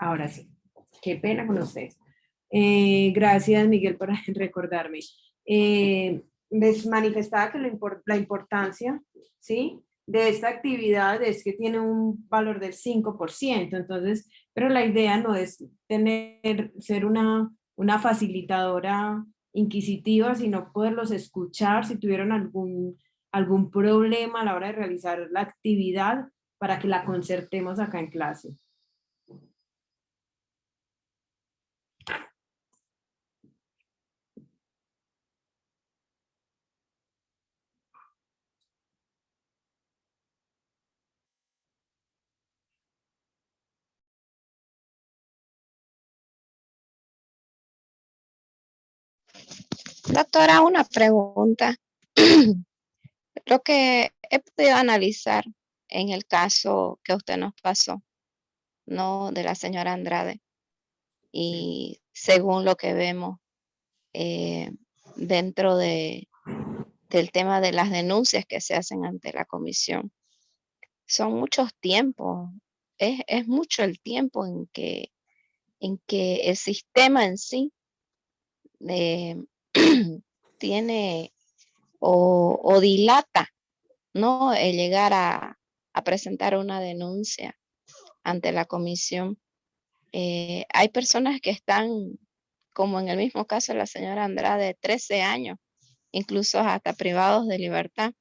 Ahora sí, qué pena con ustedes. Gracias, Miguel, por recordarme. Les manifestaba que la importancia, ¿sí?, de esta actividad es que tiene un valor del 5%, entonces, pero la idea no es ser una facilitadora inquisitiva, sino poderlos escuchar si tuvieron algún problema a la hora de realizar la actividad para que la concertemos acá en clase. Doctora, una pregunta. Lo que he podido analizar en el caso que usted nos pasó, ¿no? De la señora Andrade, y según lo que vemos eh, dentro del tema de las denuncias que se hacen ante la comisión, son muchos tiempos, es mucho el tiempo en que el sistema en sí eh, tiene o dilata, ¿no? El llegar a presentar una denuncia ante la comisión. Hay personas que están, como en el mismo caso de la señora Andrade, 13 años, incluso hasta privados de libertad.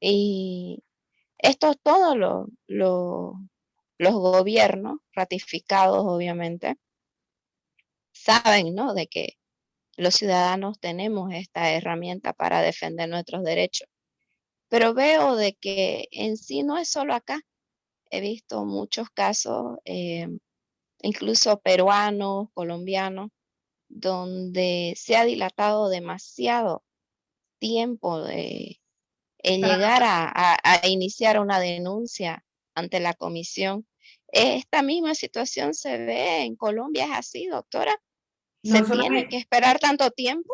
Y esto todos los gobiernos ratificados, obviamente, saben, ¿no?, de que los ciudadanos tenemos esta herramienta para defender nuestros derechos. Pero veo de que en sí no es solo acá. He visto muchos casos, incluso peruanos, colombianos, donde se ha dilatado demasiado tiempo en llegar a iniciar una denuncia ante la comisión. Esta misma situación se ve en Colombia, ¿es así, doctora? ¿Se No tiene que solamente, esperar tanto tiempo?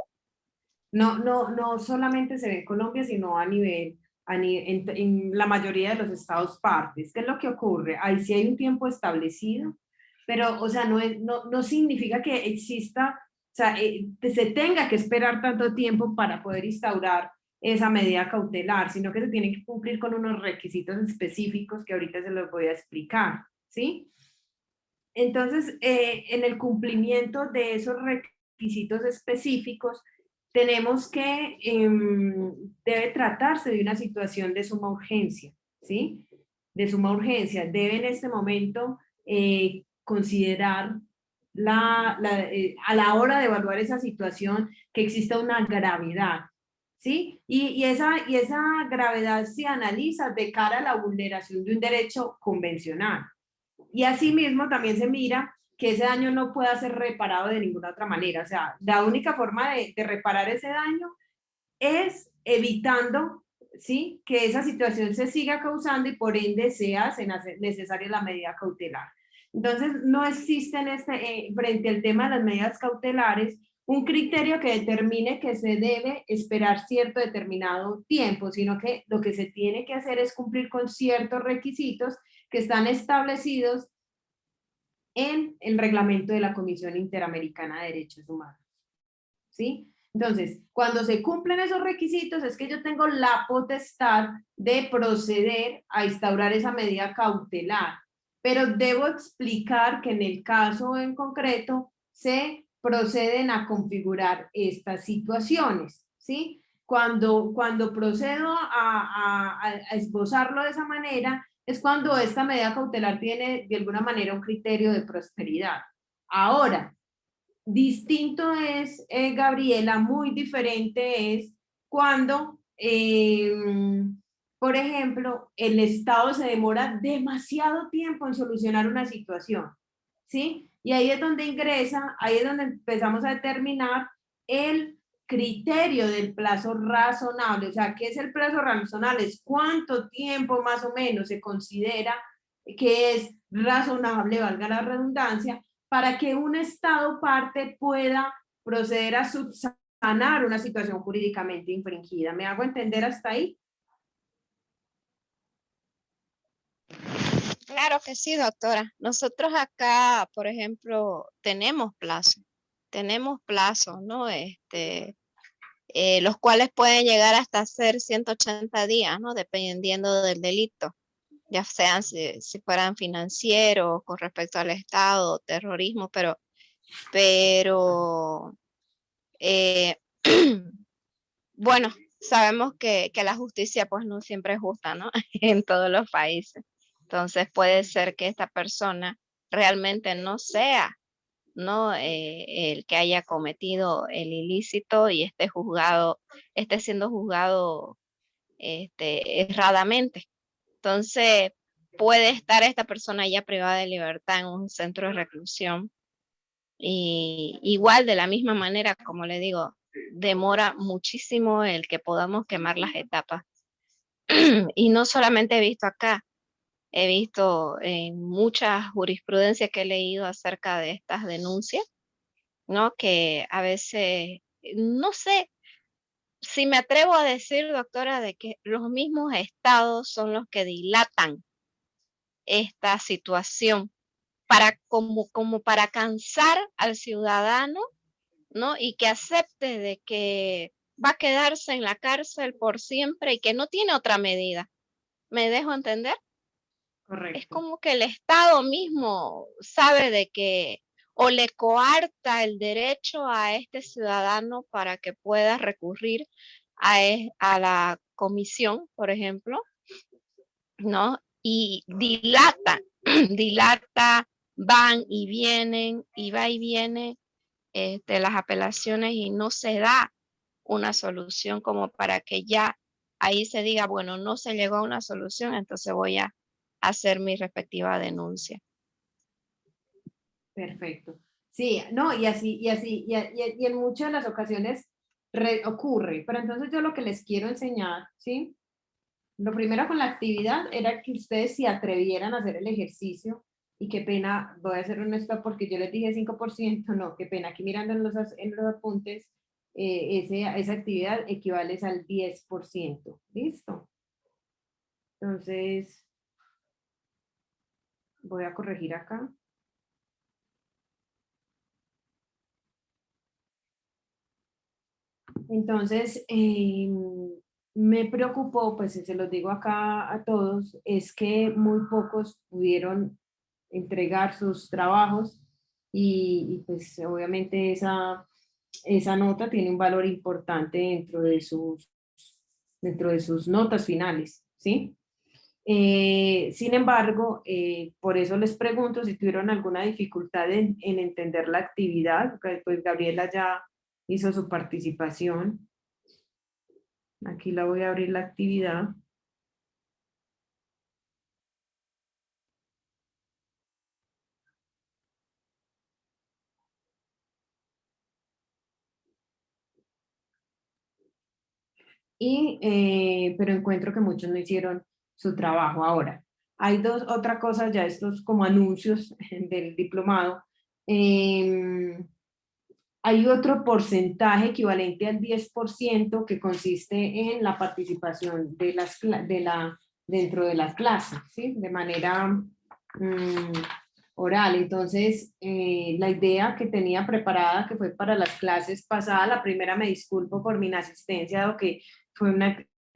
no solamente se ve en Colombia, sino en la mayoría de los estados partes. ¿Qué es lo que ocurre? Ahí sí hay un tiempo establecido, pero, o sea, no significa que exista, o sea, se tenga que esperar tanto tiempo para poder instaurar esa medida cautelar, sino que se tiene que cumplir con unos requisitos específicos que ahorita se los voy a explicar, ¿sí? Entonces, en el cumplimiento de esos requisitos específicos, tenemos que, debe tratarse de una situación de suma urgencia, ¿sí? De suma urgencia. Debe en este momento considerar a la hora de evaluar esa situación que exista una gravedad, ¿sí? Y esa gravedad se analiza de cara a la vulneración de un derecho convencional. Y asimismo también se mira que ese daño no pueda ser reparado de ninguna otra manera. O sea, la única forma de reparar ese daño es evitando, ¿sí?, que esa situación se siga causando y por ende sea necesaria la medida cautelar. Entonces, no existe frente al tema de las medidas cautelares un criterio que determine que se debe esperar cierto determinado tiempo, sino que lo que se tiene que hacer es cumplir con ciertos requisitos que están establecidos en el reglamento de la Comisión Interamericana de Derechos Humanos, ¿sí? Entonces, cuando se cumplen esos requisitos es que yo tengo la potestad de proceder a instaurar esa medida cautelar, pero debo explicar que en el caso en concreto se proceden a configurar estas situaciones, ¿sí? Cuando procedo a esbozarlo de esa manera, es cuando esta medida cautelar tiene de alguna manera un criterio de prosperidad. Ahora, distinto es, Gabriela, muy diferente es cuando, por ejemplo, el Estado se demora demasiado tiempo en solucionar una situación, ¿sí? Y ahí es donde ingresa, ahí es donde empezamos a determinar el criterio del plazo razonable. O sea, ¿qué es el plazo razonable? Es cuánto tiempo más o menos se considera que es razonable, valga la redundancia, para que un Estado parte pueda proceder a subsanar una situación jurídicamente infringida. ¿Me hago entender hasta ahí? Claro que sí, doctora. Nosotros acá, por ejemplo, tenemos plazos, ¿no? Los cuales pueden llegar hasta ser 180 días, ¿no? Dependiendo del delito, ya sean si fueran financieros, con respecto al Estado, terrorismo, pero eh, bueno, sabemos que la justicia pues no siempre es justa, ¿no? En todos los países. Entonces puede ser que esta persona realmente no sea, ¿no? El que haya cometido el ilícito y esté siendo juzgado erradamente. Entonces puede estar esta persona ya privada de libertad en un centro de reclusión. Y igual de la misma manera, como le digo, demora muchísimo el que podamos quemar las etapas. Y no solamente he visto acá, he visto en muchas jurisprudencias que he leído acerca de estas denuncias, ¿no? Que a veces, no sé si me atrevo a decir, doctora, de que los mismos estados son los que dilatan esta situación para como para cansar al ciudadano, ¿no? Y que acepte de que va a quedarse en la cárcel por siempre y que no tiene otra medida. ¿Me dejo entender? Es Correcto. como que el Estado mismo sabe de que o le coarta el derecho a este ciudadano para que pueda recurrir a la comisión, por ejemplo, ¿no? Y dilata, dilata, van y vienen, y va y viene las apelaciones y no se da una solución como para que ya ahí se diga, bueno, no se llegó a una solución, entonces voy a hacer mi respectiva denuncia. Perfecto. Sí, no, y en muchas de las ocasiones ocurre, pero entonces yo lo que les quiero enseñar, ¿sí? Lo primero con la actividad era que ustedes se atrevieran a hacer el ejercicio y qué pena, voy a ser honesta porque yo les dije 5%, no, qué pena, aquí mirando en los apuntes, esa actividad equivale al 10%, ¿listo? Entonces, voy a corregir acá. Entonces, me preocupó, pues se los digo acá a todos, es que muy pocos pudieron entregar sus trabajos y pues obviamente esa nota tiene un valor importante dentro de sus notas finales, ¿sí? Sin embargo, por eso les pregunto si tuvieron alguna dificultad en entender la actividad, pues Gabriela ya hizo su participación. Aquí la voy a abrir la actividad. Pero encuentro que muchos no hicieron su trabajo ahora. Hay otra cosa, ya estos como anuncios del diplomado. Eh, Hay otro porcentaje equivalente al 10% que consiste en la participación dentro de las clases, ¿sí? De manera oral. Entonces, la idea que tenía preparada, que fue para las clases pasadas, la primera me disculpo por mi inasistencia, dado que fue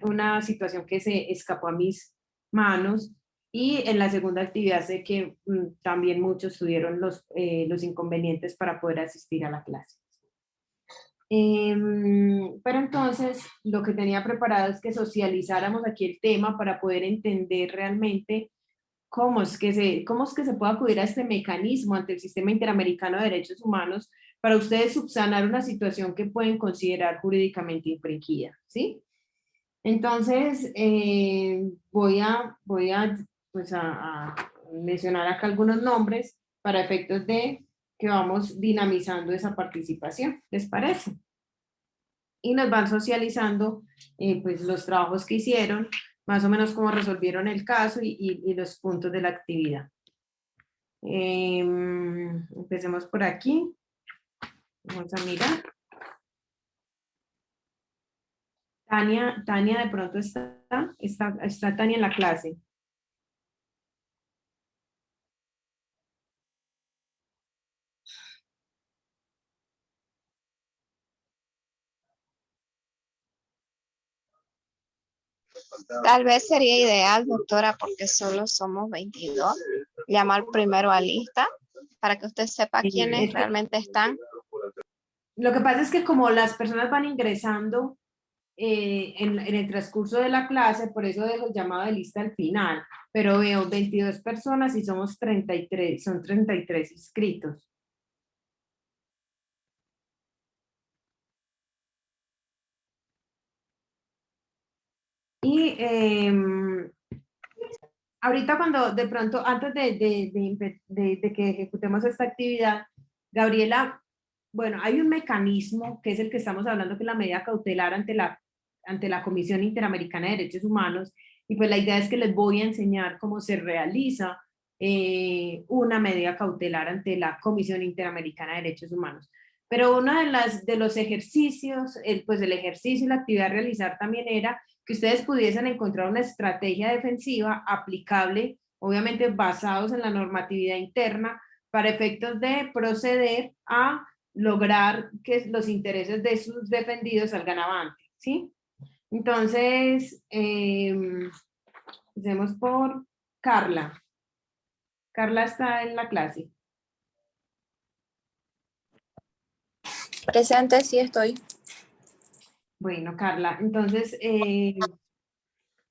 una situación que se escapó a mis manos. Y en la segunda actividad sé que también muchos tuvieron los inconvenientes para poder asistir a la clase. Pero entonces lo que tenía preparado es que socializáramos aquí el tema para poder entender realmente cómo es que se puede acudir a este mecanismo ante el Sistema Interamericano de Derechos Humanos para ustedes subsanar una situación que pueden considerar jurídicamente infringida, ¿sí? Entonces, voy a, pues a mencionar acá algunos nombres para efectos de que vamos dinamizando esa participación. ¿Les parece? Y nos van socializando pues los trabajos que hicieron, más o menos cómo resolvieron el caso y los puntos de la actividad. Empecemos por aquí. Vamos a mirar. Tania de pronto está Tania en la clase. Tal vez sería ideal, doctora, porque solo somos 22, llamar primero a lista para que usted sepa quiénes Es que realmente están. lo que pasa es que como las personas van ingresando en el transcurso de la clase, por eso dejo el llamado de lista al final, pero veo 22 personas y somos 33, son 33 inscritos. Y ahorita cuando de pronto, antes de que ejecutemos esta actividad, Gabriela, bueno, hay un mecanismo que es el que estamos hablando, que es la medida cautelar ante la Comisión Interamericana de Derechos Humanos, y pues la idea es que les voy a enseñar cómo se realiza una medida cautelar ante la Comisión Interamericana de Derechos Humanos. Pero uno de los ejercicios, pues el ejercicio y la actividad a realizar también era que ustedes pudiesen encontrar una estrategia defensiva aplicable, obviamente basados en la normatividad interna, para efectos de proceder a lograr que los intereses de sus defendidos salgan avante, ¿sí? Entonces, empecemos por Carla. Carla está en la clase. Presente, sí estoy. Bueno, Carla, entonces,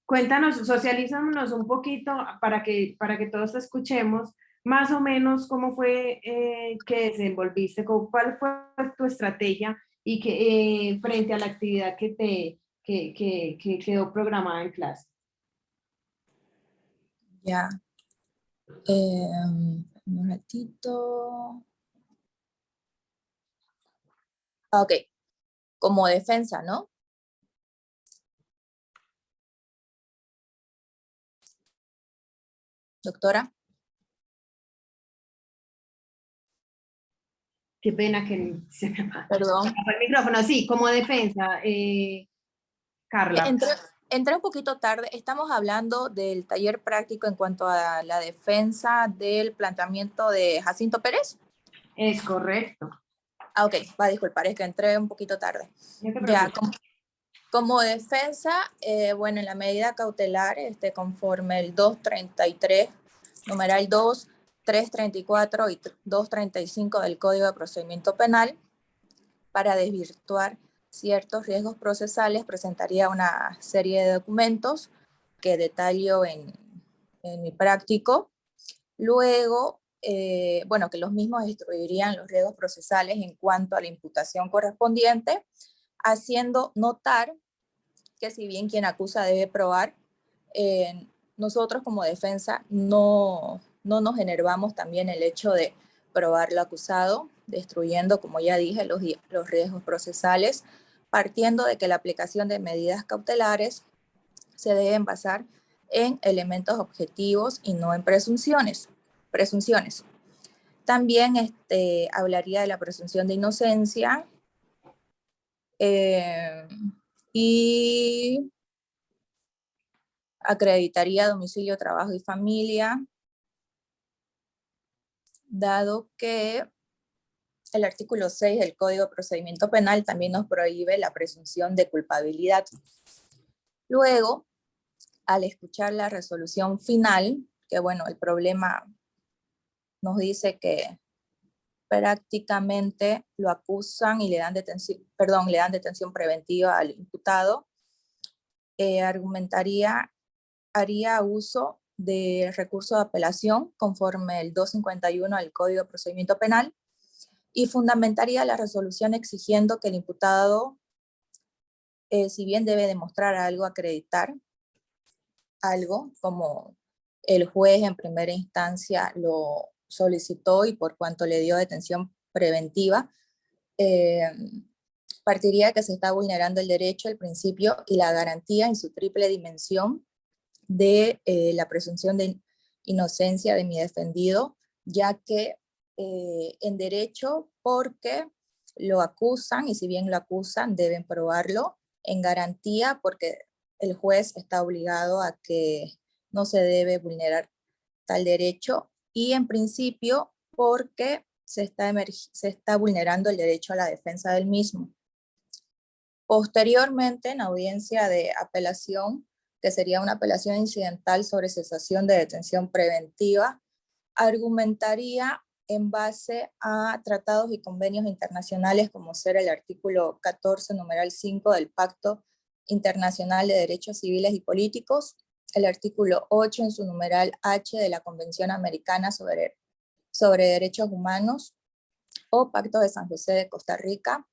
cuéntanos, socialízanos un poquito para que todos te escuchemos, más o menos cómo fue que desenvolviste, cuál fue tu estrategia y que frente a la actividad que quedó programada en clase. Ya. Un ratito. Ok. Como defensa, ¿no? Doctora. Qué pena que se me apagó Perdón. el micrófono. Sí, como defensa, Carla. Entré un poquito tarde. Estamos hablando del taller práctico en cuanto a la defensa del planteamiento de Jacinto Pérez. Es correcto. Ah, ok, va a disculpar, es que entré un poquito tarde. No te Ya, preocupes. como defensa, bueno, en la medida cautelar, conforme el 233, numeral 2, 334 y 235 del Código de Procedimiento Penal, para desvirtuar ciertos riesgos procesales, presentaría una serie de documentos que detallo en mi práctico. Luego, bueno, que los mismos destruirían los riesgos procesales en cuanto a la imputación correspondiente, haciendo notar que si bien quien acusa debe probar, nosotros como defensa no nos enervamos también el hecho de probar lo acusado, destruyendo, como ya dije, los riesgos procesales, partiendo de que la aplicación de medidas cautelares se deben basar en elementos objetivos y no en presunciones. También hablaría de la presunción de inocencia y acreditaría domicilio, trabajo y familia, dado que el artículo 6 del Código de Procedimiento Penal también nos prohíbe la presunción de culpabilidad. Luego, al escuchar la resolución final, que bueno, el problema nos dice que prácticamente lo acusan y le dan detención preventiva al imputado, haría uso de recurso de apelación conforme el 251 del Código de Procedimiento Penal y fundamentaría la resolución exigiendo que el imputado, si bien debe demostrar algo, acreditar algo, como el juez en primera instancia lo solicitó y por cuanto le dio detención preventiva, partiría que se está vulnerando el derecho, el principio y la garantía en su triple dimensión de la presunción de inocencia de mi defendido, ya que en derecho, porque lo acusan, y si bien lo acusan, deben probarlo, en garantía, porque el juez está obligado a que no se debe vulnerar tal derecho, y en principio, porque se está vulnerando el derecho a la defensa del mismo. Posteriormente, en audiencia de apelación, que sería una apelación incidental sobre cesación de detención preventiva, argumentaría en base a tratados y convenios internacionales como ser el artículo 14, numeral 5 del Pacto Internacional de Derechos Civiles y Políticos, el artículo 8 en su numeral H de la Convención Americana sobre Derechos Humanos, o Pacto de San José de Costa Rica,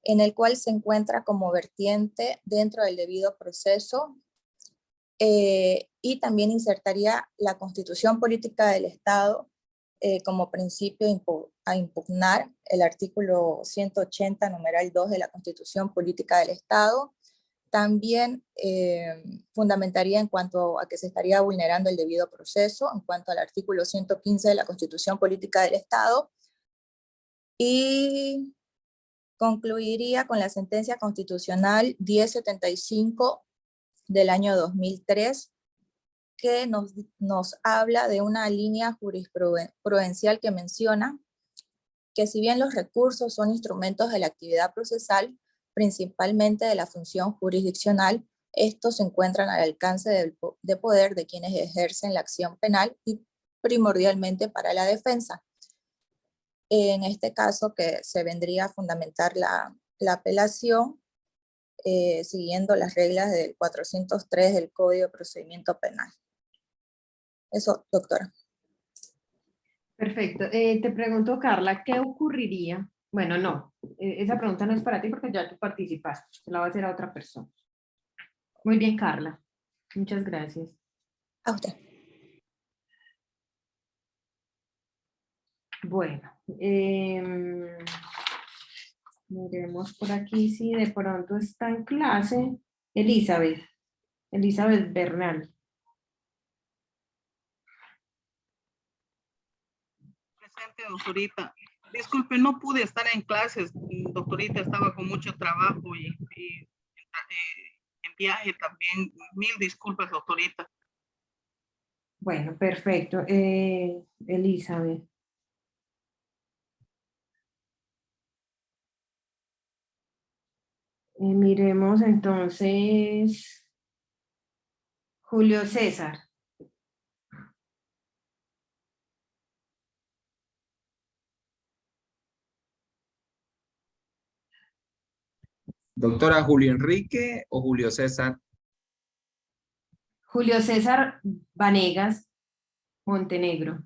en el cual se encuentra como vertiente dentro del debido proceso, y también insertaría la Constitución Política del Estado como principio a impugnar, el artículo 180, numeral 2 de la Constitución Política del Estado. También fundamentaría en cuanto a que se estaría vulnerando el debido proceso, en cuanto al artículo 115 de la Constitución Política del Estado, y concluiría con la sentencia constitucional 1075 del año 2003, que nos habla de una línea jurisprudencial que menciona que si bien los recursos son instrumentos de la actividad procesal, principalmente de la función jurisdiccional, estos se encuentran al alcance de poder de quienes ejercen la acción penal y primordialmente para la defensa. En este caso que se vendría a fundamentar la apelación siguiendo las reglas del 403 del Código de Procedimiento Penal. Eso, doctora. Perfecto. Te pregunto, Carla, ¿qué ocurriría? Bueno, no, esa pregunta no es para ti porque ya tú participaste, se la va a hacer a otra persona. Muy bien, Carla. Muchas gracias. A usted. Bueno, miremos por aquí si de pronto está en clase Elizabeth Bernal. Presente, doctorita. Disculpe, no pude estar en clases, doctorita, estaba con mucho trabajo y en viaje también. Mil disculpas, doctorita. Bueno, perfecto. Elizabeth. Miremos entonces Julio César. Doctora, ¿Julio Enrique o Julio César? Julio César Vanegas, Montenegro.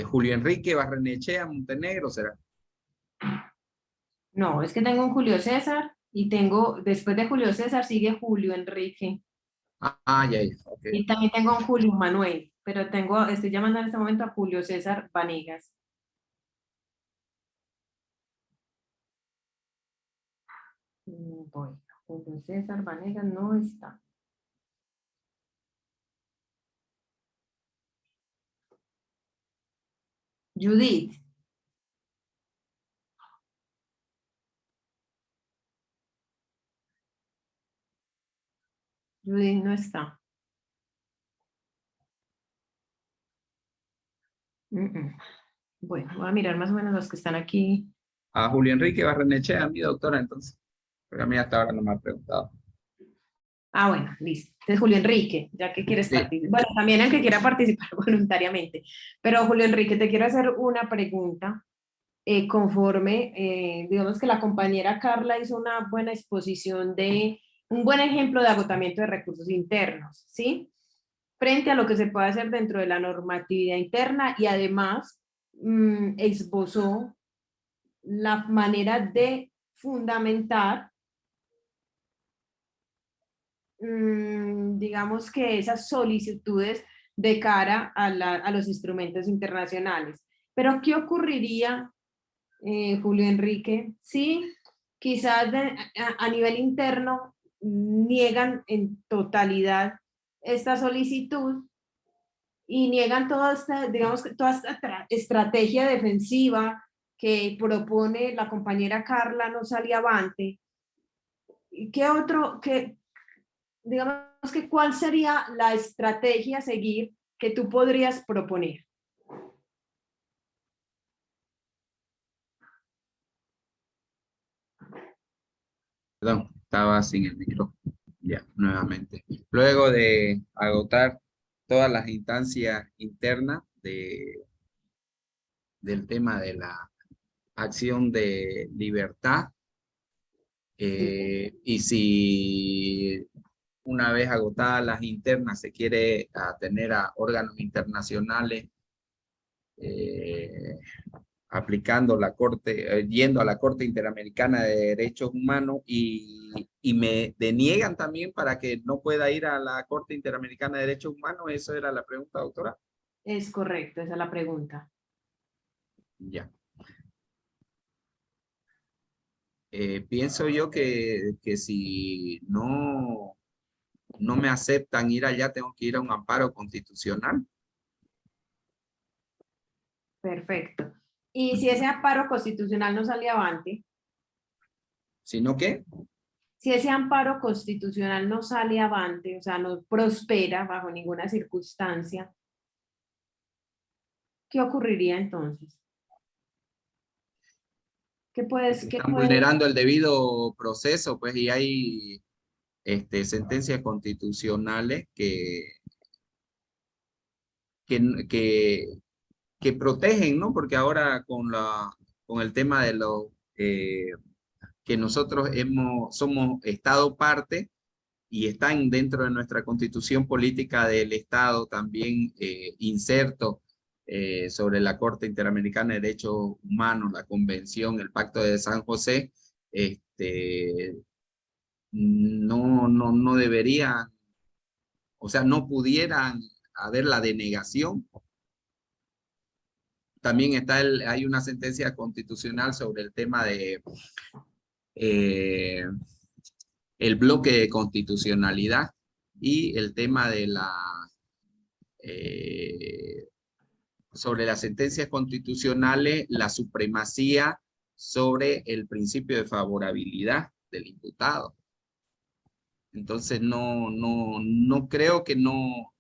Julio Enrique Barrenechea, Montenegro, ¿será? No, es que tengo un Julio César y tengo, después de Julio César sigue Julio Enrique. Ya, ok. Y también tengo un Julio Manuel, pero estoy llamando en este momento a Julio César Vanegas. Voy. Julio César Vanegas no está. Judith. Judith no está. Bueno, voy a mirar más o menos los que están aquí. A Julio Enrique Barrenechea, mi doctora, entonces. Porque a mí hasta ahora no me ha preguntado. Ah, bueno, listo. Entonces, Julio Enrique, ya que quieres Sí. participar. Bueno, también el que quiera participar voluntariamente. Pero, Julio Enrique, te quiero hacer una pregunta. Digamos que la compañera Carla hizo una buena exposición de un buen ejemplo de agotamiento de recursos internos, ¿sí? Frente a lo que se puede hacer dentro de la normatividad interna y además esbozó la manera de fundamentar, digamos que esas solicitudes de cara a los instrumentos internacionales. Pero, ¿qué ocurriría, Julio Enrique, si quizás a nivel interno niegan en totalidad esta solicitud y niegan toda esta, digamos, toda esta estrategia defensiva que propone la compañera Carla no salía avante? Digamos que cuál sería la estrategia a seguir que tú podrías proponer? Perdón, estaba sin el micrófono. Ya, nuevamente. Luego de agotar todas las instancias internas del tema de la acción de libertad, y si una vez agotadas las internas se quiere atener a órganos internacionales, aplicando la Corte, yendo a la Corte Interamericana de Derechos Humanos y me deniegan también para que no pueda ir a la Corte Interamericana de Derechos Humanos. ¿Eso era la pregunta, doctora? Es correcto, esa es la pregunta. Ya. Pienso yo que si no me aceptan ir allá, tengo que ir a un amparo constitucional. Perfecto. Y si ese amparo constitucional no sale avante, ¿Sino qué? si ese amparo constitucional no sale avante, o sea, no prospera bajo ninguna circunstancia, ¿qué ocurriría entonces? ¿Qué Están puedes? vulnerando el debido proceso, pues, y hay sentencias constitucionales que, que, que protegen, ¿no? Porque ahora con el tema de que nosotros somos Estado parte y están dentro de nuestra constitución política del Estado también inserto sobre la Corte Interamericana de Derechos Humanos, la Convención, el Pacto de San José, no deberían, o sea, no pudieran haber la denegación. También hay una sentencia constitucional sobre el tema de el bloque de constitucionalidad y el tema de sobre las sentencias constitucionales, la supremacía sobre el principio de favorabilidad del imputado. Entonces no creo que no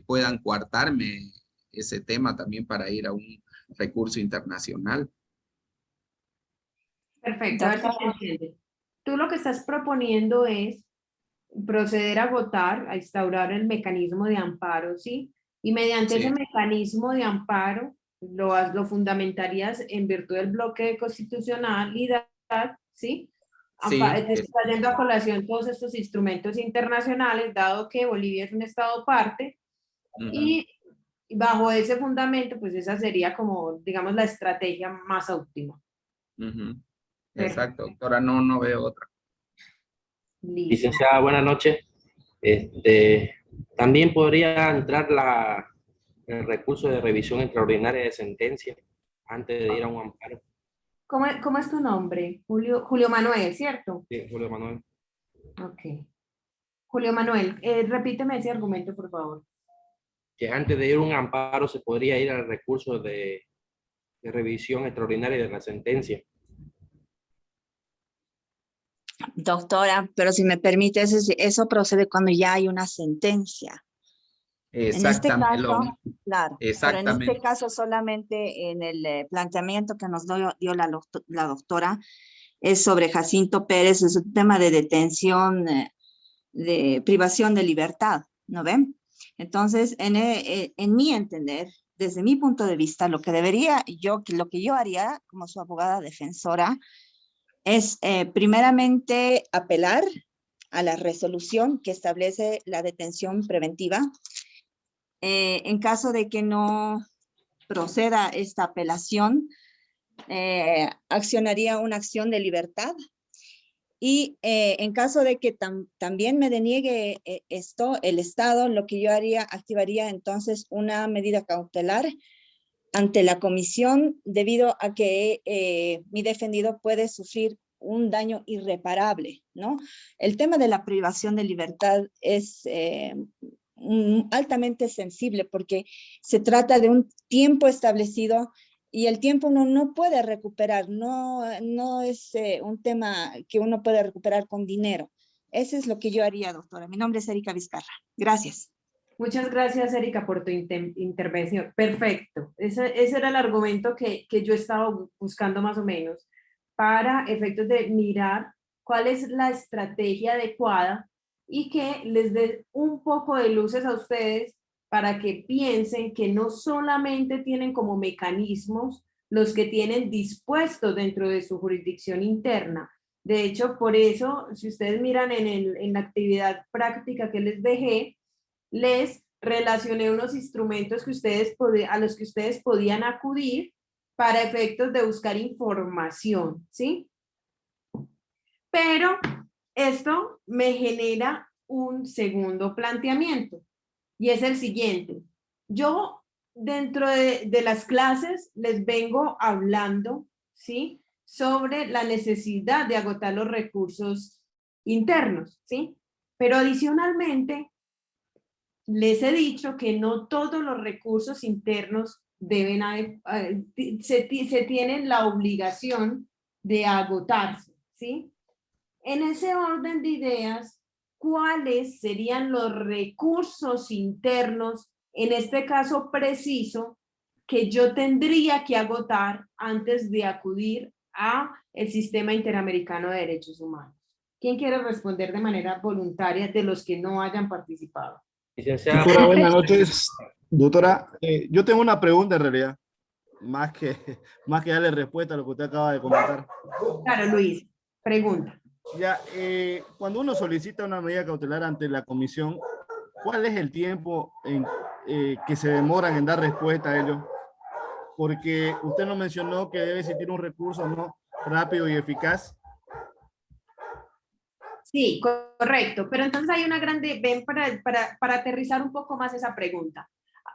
puedan coartarme ese tema también para ir a un recurso internacional. Perfecto, a ver si Doctora. se entiende. Tú lo que estás proponiendo es proceder a agotar, a instaurar el mecanismo de amparo, ¿sí? Y mediante Sí. ese mecanismo de amparo lo fundamentarías en virtud del bloque de constitucionalidad, ¿sí? Sí, Trayendo a colación todos estos instrumentos internacionales, dado que Bolivia es un estado parte, y bajo ese fundamento, pues esa sería como, digamos, la estrategia más óptima. Exacto, doctora, no veo otra. Listo. Licenciada, buenas noches. También podría entrar el recurso de revisión extraordinaria de sentencia antes de ir a un amparo. ¿Cómo es tu nombre? Julio Manuel, ¿cierto? Sí, Julio Manuel. Ok. Julio Manuel, repíteme ese argumento, por favor. Que antes de ir a un amparo se podría ir al recurso de revisión extraordinaria de la sentencia. Doctora, pero si me permite, eso procede cuando ya hay una sentencia. Exactamente. En este caso, claro, pero en Exactamente. este caso solamente en el planteamiento que nos dio la doctora es sobre Jacinto Pérez, es un tema de detención, de privación de libertad, ¿no ven? Entonces, en mi entender, desde mi punto de vista, lo que yo haría como su abogada defensora es primeramente apelar a la resolución que establece la detención preventiva. En caso de que no proceda esta apelación, accionaría una acción de libertad. Y en caso de que también me deniegue esto, el Estado, lo que yo haría, activaría entonces una medida cautelar ante la comisión, debido a que mi defendido puede sufrir un daño irreparable, ¿no? El tema de la privación de libertad es altamente sensible porque se trata de un tiempo establecido y el tiempo uno no puede recuperar, no es un tema que uno puede recuperar con dinero. Eso es lo que yo haría, doctora. Mi nombre es Erika Vizcarra. Gracias. Muchas gracias, Erika, por tu intervención. Perfecto. Ese era el argumento que yo estaba buscando más o menos para efectos de mirar cuál es la estrategia adecuada y que les dé un poco de luces a ustedes para que piensen que no solamente tienen como mecanismos los que tienen dispuestos dentro de su jurisdicción interna. De hecho, por eso, si ustedes miran en la actividad práctica que les dejé, les relacioné unos instrumentos que a los que ustedes podían acudir para efectos de buscar información, ¿sí? Pero esto me genera un segundo planteamiento y es el siguiente. Yo dentro de las clases les vengo hablando, ¿sí? Sobre la necesidad de agotar los recursos internos, ¿sí? Pero adicionalmente les he dicho que no todos los recursos internos se tienen la obligación de agotarse, ¿sí? En ese orden de ideas, ¿cuáles serían los recursos internos, en este caso preciso, que yo tendría que agotar antes de acudir a el Sistema Interamericano de Derechos Humanos? ¿Quién quiere responder de manera voluntaria de los que no hayan participado? Licenciada, Doctora, buenas noches. Doctora, yo tengo una pregunta en realidad, más que, más que darle respuesta a lo que usted acaba de comentar. Claro, Luis, pregunta. Ya, cuando uno solicita una medida cautelar ante la comisión, ¿cuál es el tiempo que se demoran en dar respuesta a ello? Porque usted nos mencionó que debe existir un recurso, ¿no?, rápido y eficaz. Sí, correcto. Pero entonces hay una grande, ven para aterrizar un poco más esa pregunta.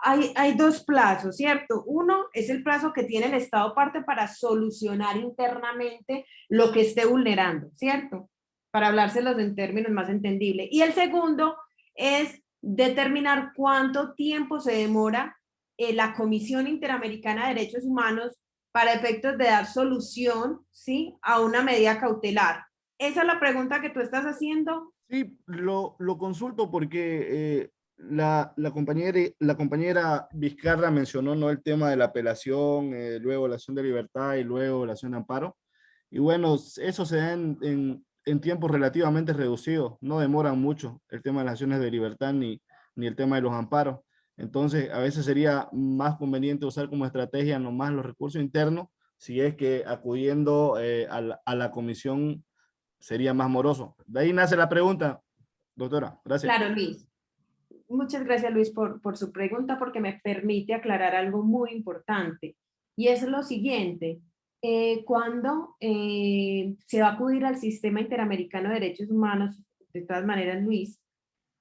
Hay dos plazos, ¿cierto? Uno es el plazo que tiene el Estado parte para solucionar internamente lo que esté vulnerando, ¿cierto? Para hablárselos en términos más entendibles. Y el segundo es determinar cuánto tiempo se demora la Comisión Interamericana de Derechos Humanos para efectos de dar solución, ¿sí?, a una medida cautelar. ¿Esa es la pregunta que tú estás haciendo? Sí, lo consulto porque la compañera Vizcarra mencionó, ¿no?, el tema de la apelación, luego la acción de libertad y luego la acción de amparo. Y bueno, eso se da en tiempos relativamente reducidos, no demoran mucho el tema de las acciones de libertad ni el tema de los amparos. Entonces, a veces sería más conveniente usar como estrategia nomás los recursos internos, si es que acudiendo a la comisión sería más moroso. De ahí nace la pregunta, doctora. Gracias. Claro, Luis. Muchas gracias, Luis, por su pregunta, porque me permite aclarar algo muy importante. Y es lo siguiente. Cuando se va a acudir al Sistema Interamericano de Derechos Humanos, de todas maneras, Luis,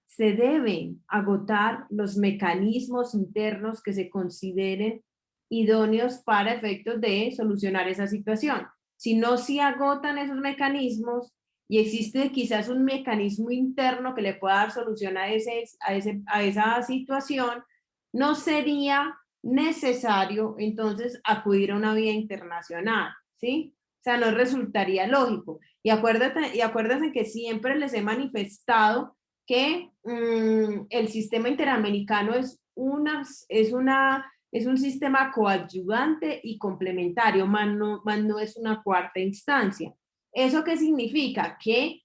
se deben agotar los mecanismos internos que se consideren idóneos para efectos de solucionar esa situación. Si no se agotan esos mecanismos y existe quizás un mecanismo interno que le pueda dar solución a esa situación, no sería necesario entonces acudir a una vía internacional, ¿sí? O sea, no resultaría lógico. Y acuérdense que siempre les he manifestado que el sistema interamericano es un sistema coadyuvante y complementario, más no es una cuarta instancia. ¿Eso qué significa? Que,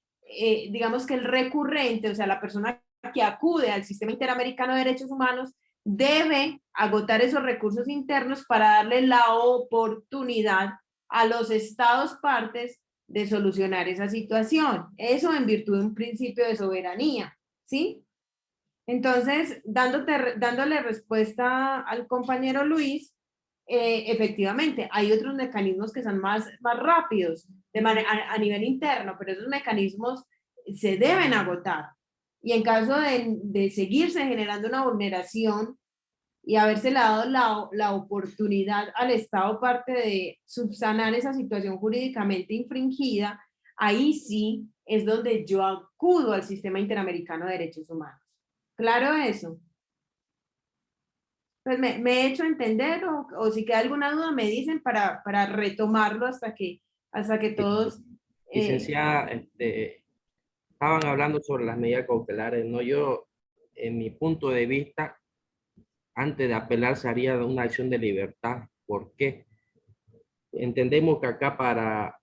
digamos que el recurrente, o sea, la persona que acude al sistema interamericano de derechos humanos, debe agotar esos recursos internos para darle la oportunidad a los estados partes de solucionar esa situación. Eso en virtud de un principio de soberanía, ¿sí? Entonces, dándole respuesta al compañero Luis, efectivamente, hay otros mecanismos que son más rápidos a nivel interno, pero esos mecanismos se deben agotar. Y en caso de seguirse generando una vulneración y haberse dado la oportunidad al Estado parte de subsanar esa situación jurídicamente infringida, ahí sí es donde yo acudo al Sistema Interamericano de Derechos Humanos. ¿Claro eso? Pues me he hecho entender o si queda alguna duda me dicen para retomarlo hasta que todos... licenciada, estaban hablando sobre las medidas cautelares, ¿no? Yo, en mi punto de vista, antes de apelar se haría una acción de libertad. ¿Por qué? Entendemos que acá para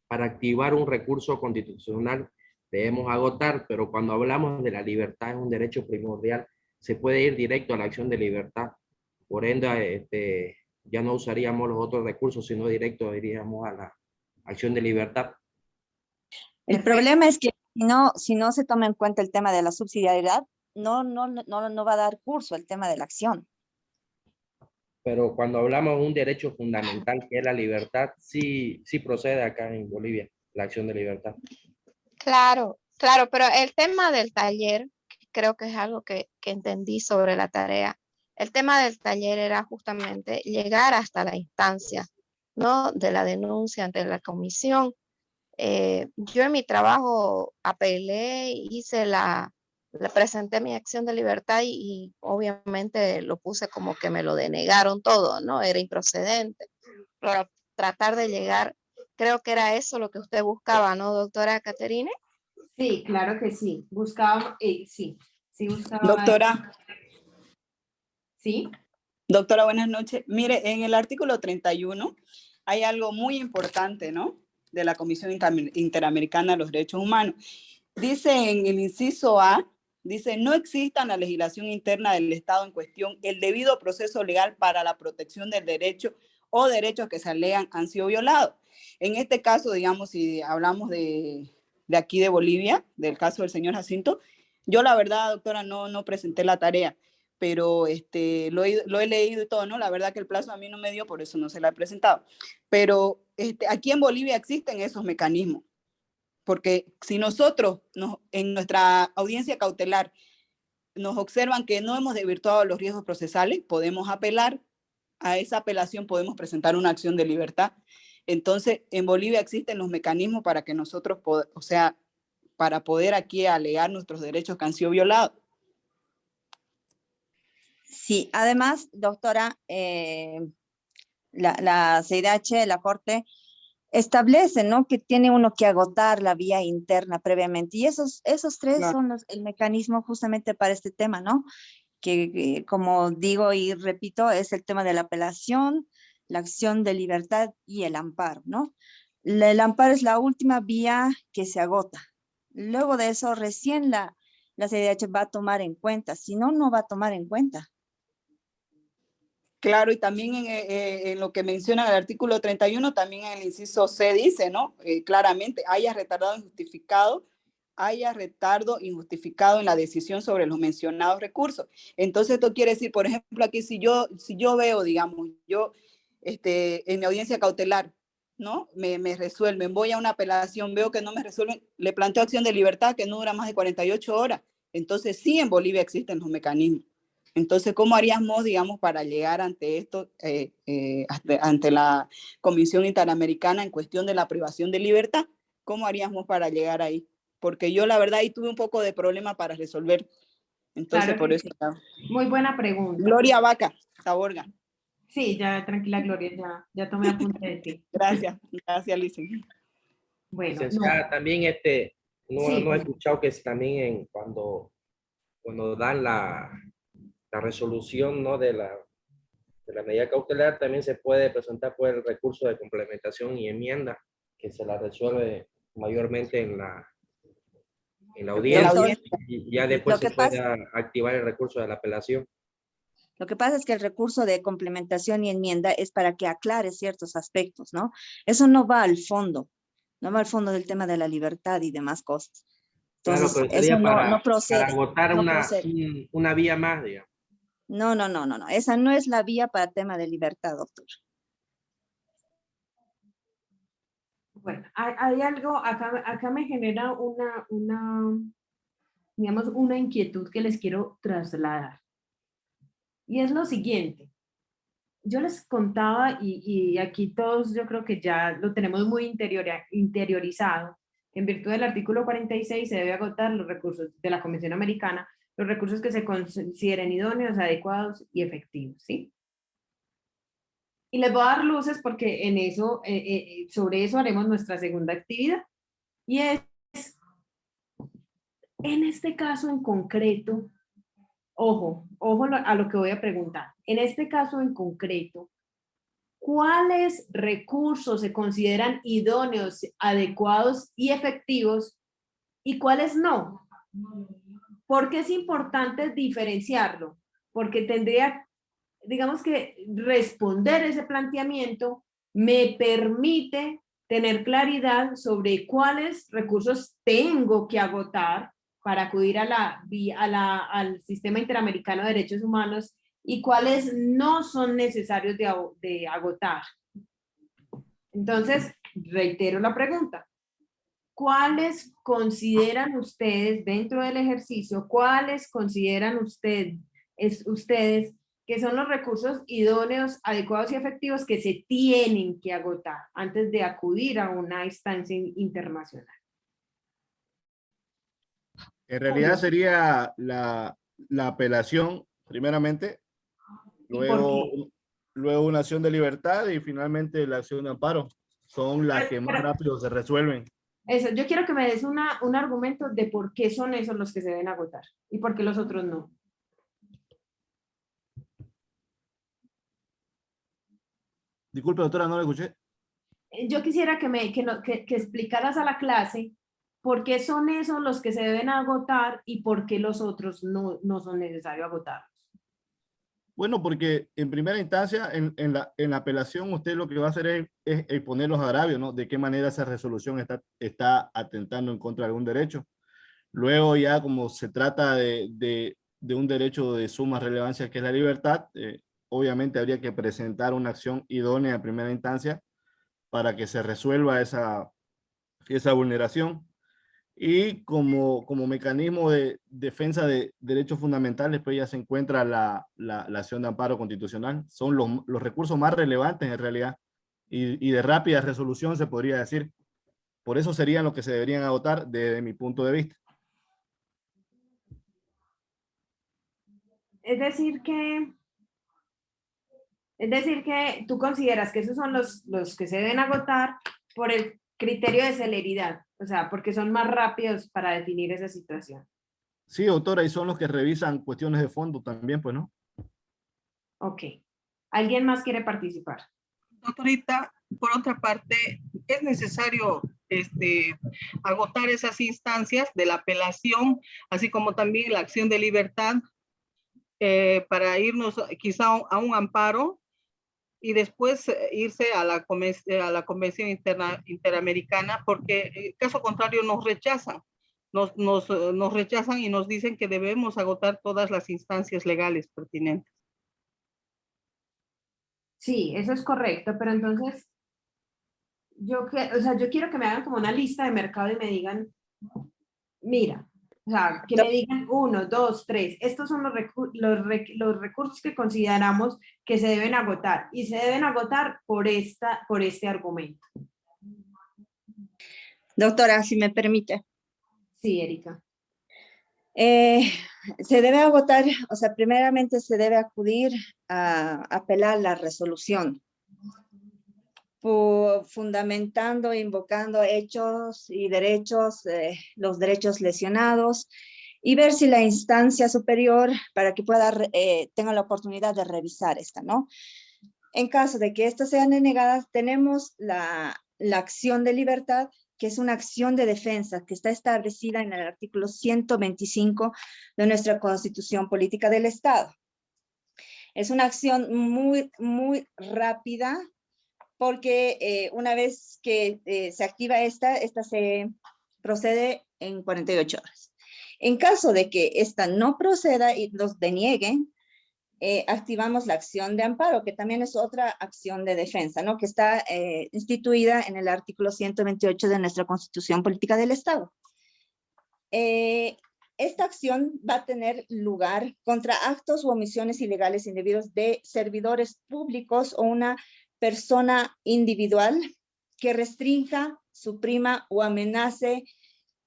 activar un recurso constitucional debemos agotar, pero cuando hablamos de la libertad es un derecho primordial, se puede ir directo a la acción de libertad. Por ende, ya no usaríamos los otros recursos, sino directo iríamos a la acción de libertad. El problema es que si no se toma en cuenta el tema de la subsidiariedad, no va a dar curso el tema de la acción. Pero cuando hablamos de un derecho fundamental que es la libertad, sí procede acá en Bolivia, la acción de libertad. Claro, claro, pero el tema del taller, creo que es algo que entendí sobre la tarea. El tema del taller era justamente llegar hasta la instancia, ¿no? De la denuncia ante la comisión. Yo en mi trabajo apelé, le presenté mi acción de libertad y obviamente lo puse como que me lo denegaron todo, ¿no? Era improcedente. Pero tratar de llegar, creo que era eso lo que usted buscaba, ¿no, doctora Caterine? Sí, claro que sí. Buscaba, sí buscaba. Doctora, Sí. doctora, buenas noches. Mire, en el artículo 31 hay algo muy importante, ¿no? De la Comisión Interamericana de los Derechos Humanos. Dice en el inciso A, dice, no exista en la legislación interna del Estado en cuestión el debido proceso legal para la protección del derecho o derechos que se alegan han sido violados. En este caso, digamos, si hablamos de aquí de Bolivia, del caso del señor Jacinto, yo la verdad, doctora, no presenté la tarea, pero lo he leído y todo, ¿no? La verdad que el plazo a mí no me dio, por eso no se la he presentado. Pero aquí en Bolivia existen esos mecanismos, porque si nosotros en nuestra audiencia cautelar nos observan que no hemos desvirtuado los riesgos procesales, podemos apelar. A esa apelación podemos presentar una acción de libertad. Entonces, en Bolivia existen los mecanismos para que nosotros, para poder aquí alegar nuestros derechos que han sido violados. Sí, además, doctora, la CIDH, la Corte, establece, ¿no? Que tiene uno que agotar la vía interna previamente. Y esos tres Claro. son el mecanismo justamente para este tema, ¿no? Que como digo y repito, es el tema de la apelación, la acción de libertad y el amparo, ¿no? El amparo es la última vía que se agota. Luego de eso, recién la CIDH va a tomar en cuenta, si no, no va a tomar en cuenta. Claro, y también en lo que menciona el artículo 31, también en el inciso C dice, ¿no? Claramente, haya retardo injustificado en la decisión sobre los mencionados recursos. Entonces, esto quiere decir, por ejemplo, aquí si yo veo, digamos, en mi audiencia cautelar, ¿no? Me resuelven, voy a una apelación, veo que no me resuelven, le planteo acción de libertad que no dura más de 48 horas. Entonces, sí, en Bolivia existen los mecanismos. Entonces, ¿cómo haríamos, digamos, para llegar ante esto, ante la Comisión Interamericana en cuestión de la privación de libertad? ¿Cómo haríamos para llegar ahí? Porque yo, la verdad, ahí tuve un poco de problema para resolver. Entonces, Claro por que eso. sí. Muy buena pregunta. Gloria Vaca, Taborga. Sí, ya, tranquila, Gloria, ya tomé apunte de ti. Gracias, Lice. Bueno, no. Licenciada, también no Sí, he escuchado que también cuando dan la resolución, ¿no? de la medida cautelar, también se puede presentar por el recurso de complementación y enmienda, que se la resuelve mayormente en la audiencia, y ya después se puede activar el recurso de la apelación. Lo que pasa es que el recurso de complementación y enmienda es para que aclare ciertos aspectos, ¿no? Eso no va al fondo, no va al fondo del tema de la libertad y demás cosas. Entonces, Claro, pero sería eso no procede. para agotar no una vía más, digamos. No. Esa no es la vía para tema de libertad, doctor. Bueno, hay algo, acá me genera digamos, una inquietud que les quiero trasladar. Y es lo siguiente. Yo les contaba, y aquí todos yo creo que ya lo tenemos muy interiorizado. En virtud del artículo 46 se debe agotar los recursos de la Convención Americana, los recursos que se consideren idóneos, adecuados y efectivos, ¿sí? Y les voy a dar luces porque en eso, sobre eso haremos nuestra segunda actividad. Y es, en este caso en concreto, ojo a lo que voy a preguntar. En este caso en concreto, ¿cuáles recursos se consideran idóneos, adecuados y efectivos y cuáles no. ¿Por qué es importante diferenciarlo? Porque tendría, digamos que responder ese planteamiento me permite tener claridad sobre cuáles recursos tengo que agotar para acudir al Sistema Interamericano de Derechos Humanos y cuáles no son necesarios de agotar. Entonces, reitero la pregunta. ¿Cuáles consideran ustedes dentro del ejercicio, cuáles consideran ustedes que son los recursos idóneos, adecuados y efectivos que se tienen que agotar antes de acudir a una instancia internacional? En realidad sería la apelación, primeramente, ¿Y por qué? luego una acción de libertad y finalmente la acción de amparo. Son las que más rápido se resuelven. Eso, yo quiero que me des un argumento de por qué son esos los que se deben agotar y por qué los otros no. Disculpe, doctora, no le escuché. Yo quisiera que explicaras a la clase por qué son esos los que se deben agotar y por qué los otros no son necesarios agotarlos. Bueno, porque en primera instancia, en la apelación, usted lo que va a hacer es exponer los agravios, ¿no? De qué manera esa resolución está atentando en contra de algún derecho. Luego ya como se trata de un derecho de suma relevancia que es la libertad, obviamente habría que presentar una acción idónea en primera instancia para que se resuelva esa vulneración. Y como mecanismo de defensa de derechos fundamentales, pues ya se encuentra la acción de amparo constitucional. Son los recursos más relevantes en realidad y de rápida resolución se podría decir. Por eso serían los que se deberían agotar desde mi punto de vista. Es decir que tú consideras que esos son los que se deben agotar por el criterio de celeridad, o sea, porque son más rápidos para definir esa situación. Sí, doctora, y son los que revisan cuestiones de fondo también, pues, ¿no? Ok. ¿Alguien más quiere participar? Doctorita, por otra parte, es necesario agotar esas instancias de la apelación, así como también la acción de libertad, para irnos quizá a un amparo y después irse a la Convención Interamericana, porque caso contrario nos rechazan. Nos rechazan y nos dicen que debemos agotar todas las instancias legales pertinentes. Sí, eso es correcto, pero entonces yo quiero que me hagan como una lista de mercado y me digan, mira, o sea, que me digan 1, 2, 3, estos son los recursos que consideramos que se deben agotar y se deben agotar por este argumento. Doctora, si me permite. Sí, Erika. Se debe agotar, o sea, primeramente se debe acudir a apelar la resolución, fundamentando, invocando hechos y derechos, los derechos lesionados, y ver si la instancia superior, para que tenga la oportunidad de revisar esta, ¿no? En caso de que estas sean denegadas, tenemos la acción de libertad, que es una acción de defensa que está establecida en el artículo 125 de nuestra Constitución Política del Estado. Es una acción muy, muy rápida, porque una vez que se activa esta se procede en 48 horas. En caso de que esta no proceda y los denieguen, activamos la acción de amparo, que también es otra acción de defensa, ¿no? Que está instituida en el artículo 128 de nuestra Constitución Política del Estado. Esta acción va a tener lugar contra actos u omisiones ilegales indebidos de servidores públicos o una persona individual que restrinja, suprima o amenace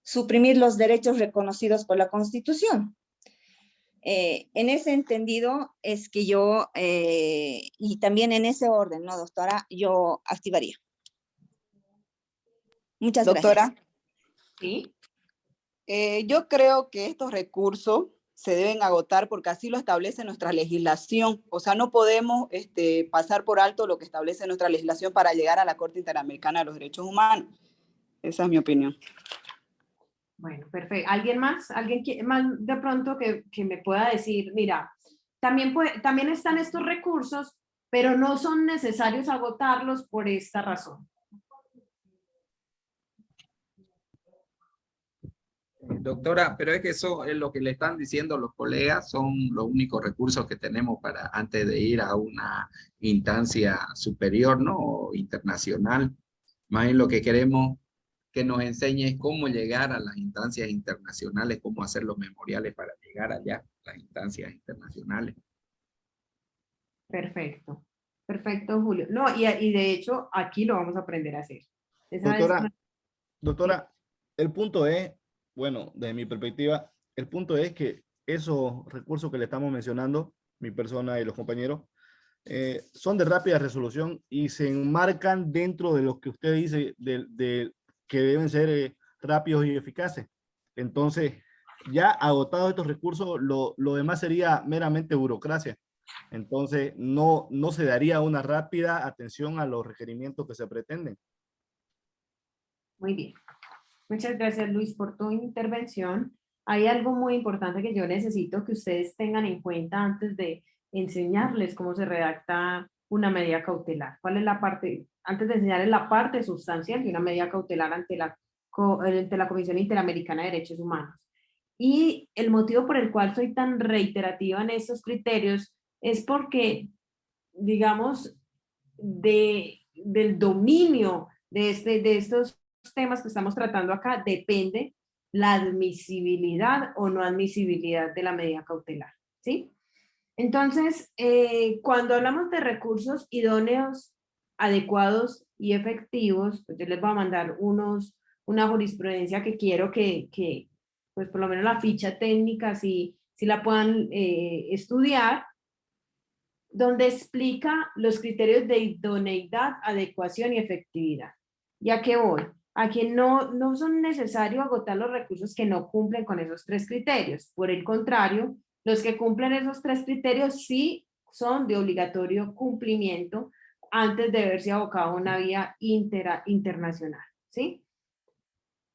suprimir los derechos reconocidos por la Constitución. En ese entendido es que yo, y también en ese orden, ¿no, doctora? Yo activaría. Muchas doctora, gracias. Sí. Yo creo que estos recursos se deben agotar porque así lo establece nuestra legislación. O sea, no podemos pasar por alto lo que establece nuestra legislación para llegar a la Corte Interamericana de los Derechos Humanos. Esa es mi opinión. Bueno, perfecto. ¿Alguien más? Más de pronto que me pueda decir, mira, también están estos recursos, pero no son necesarios agotarlos por esta razón? Doctora, pero es que eso es lo que le están diciendo los colegas, son los únicos recursos que tenemos para antes de ir a una instancia superior, ¿no? O internacional. Más bien lo que queremos que nos enseñe es cómo llegar a las instancias internacionales, cómo hacer los memoriales para llegar allá, a las instancias internacionales. Perfecto. Perfecto, Julio. No, y de hecho, aquí lo vamos a aprender a hacer. Doctora, el punto es, bueno, desde mi perspectiva, el punto es que esos recursos que le estamos mencionando, mi persona y los compañeros, son de rápida resolución y se enmarcan dentro de lo que usted dice que deben ser rápidos y eficaces. Entonces, ya agotados estos recursos, lo demás sería meramente burocracia. Entonces, no se daría una rápida atención a los requerimientos que se pretenden. Muy bien. Muchas gracias, Luis, por tu intervención. Hay algo muy importante que yo necesito que ustedes tengan en cuenta antes de enseñarles cómo se redacta una medida cautelar. ¿Cuál es la parte? Antes de enseñarles la parte sustancial de una medida cautelar ante la Comisión Interamericana de Derechos Humanos. Y el motivo por el cual soy tan reiterativa en estos criterios es porque, digamos, del dominio de estos temas que estamos tratando acá depende la admisibilidad o no admisibilidad de la medida cautelar, ¿sí? Entonces, cuando hablamos de recursos idóneos, adecuados y efectivos, pues yo les voy a mandar una jurisprudencia que quiero que pues por lo menos la ficha técnica, si la puedan estudiar, donde explica los criterios de idoneidad, adecuación y efectividad. ¿Y a qué voy? A que no son necesarios agotar los recursos que no cumplen con esos tres criterios. Por el contrario, los que cumplen esos tres criterios sí son de obligatorio cumplimiento antes de verse abocado a una vía internacional, ¿sí?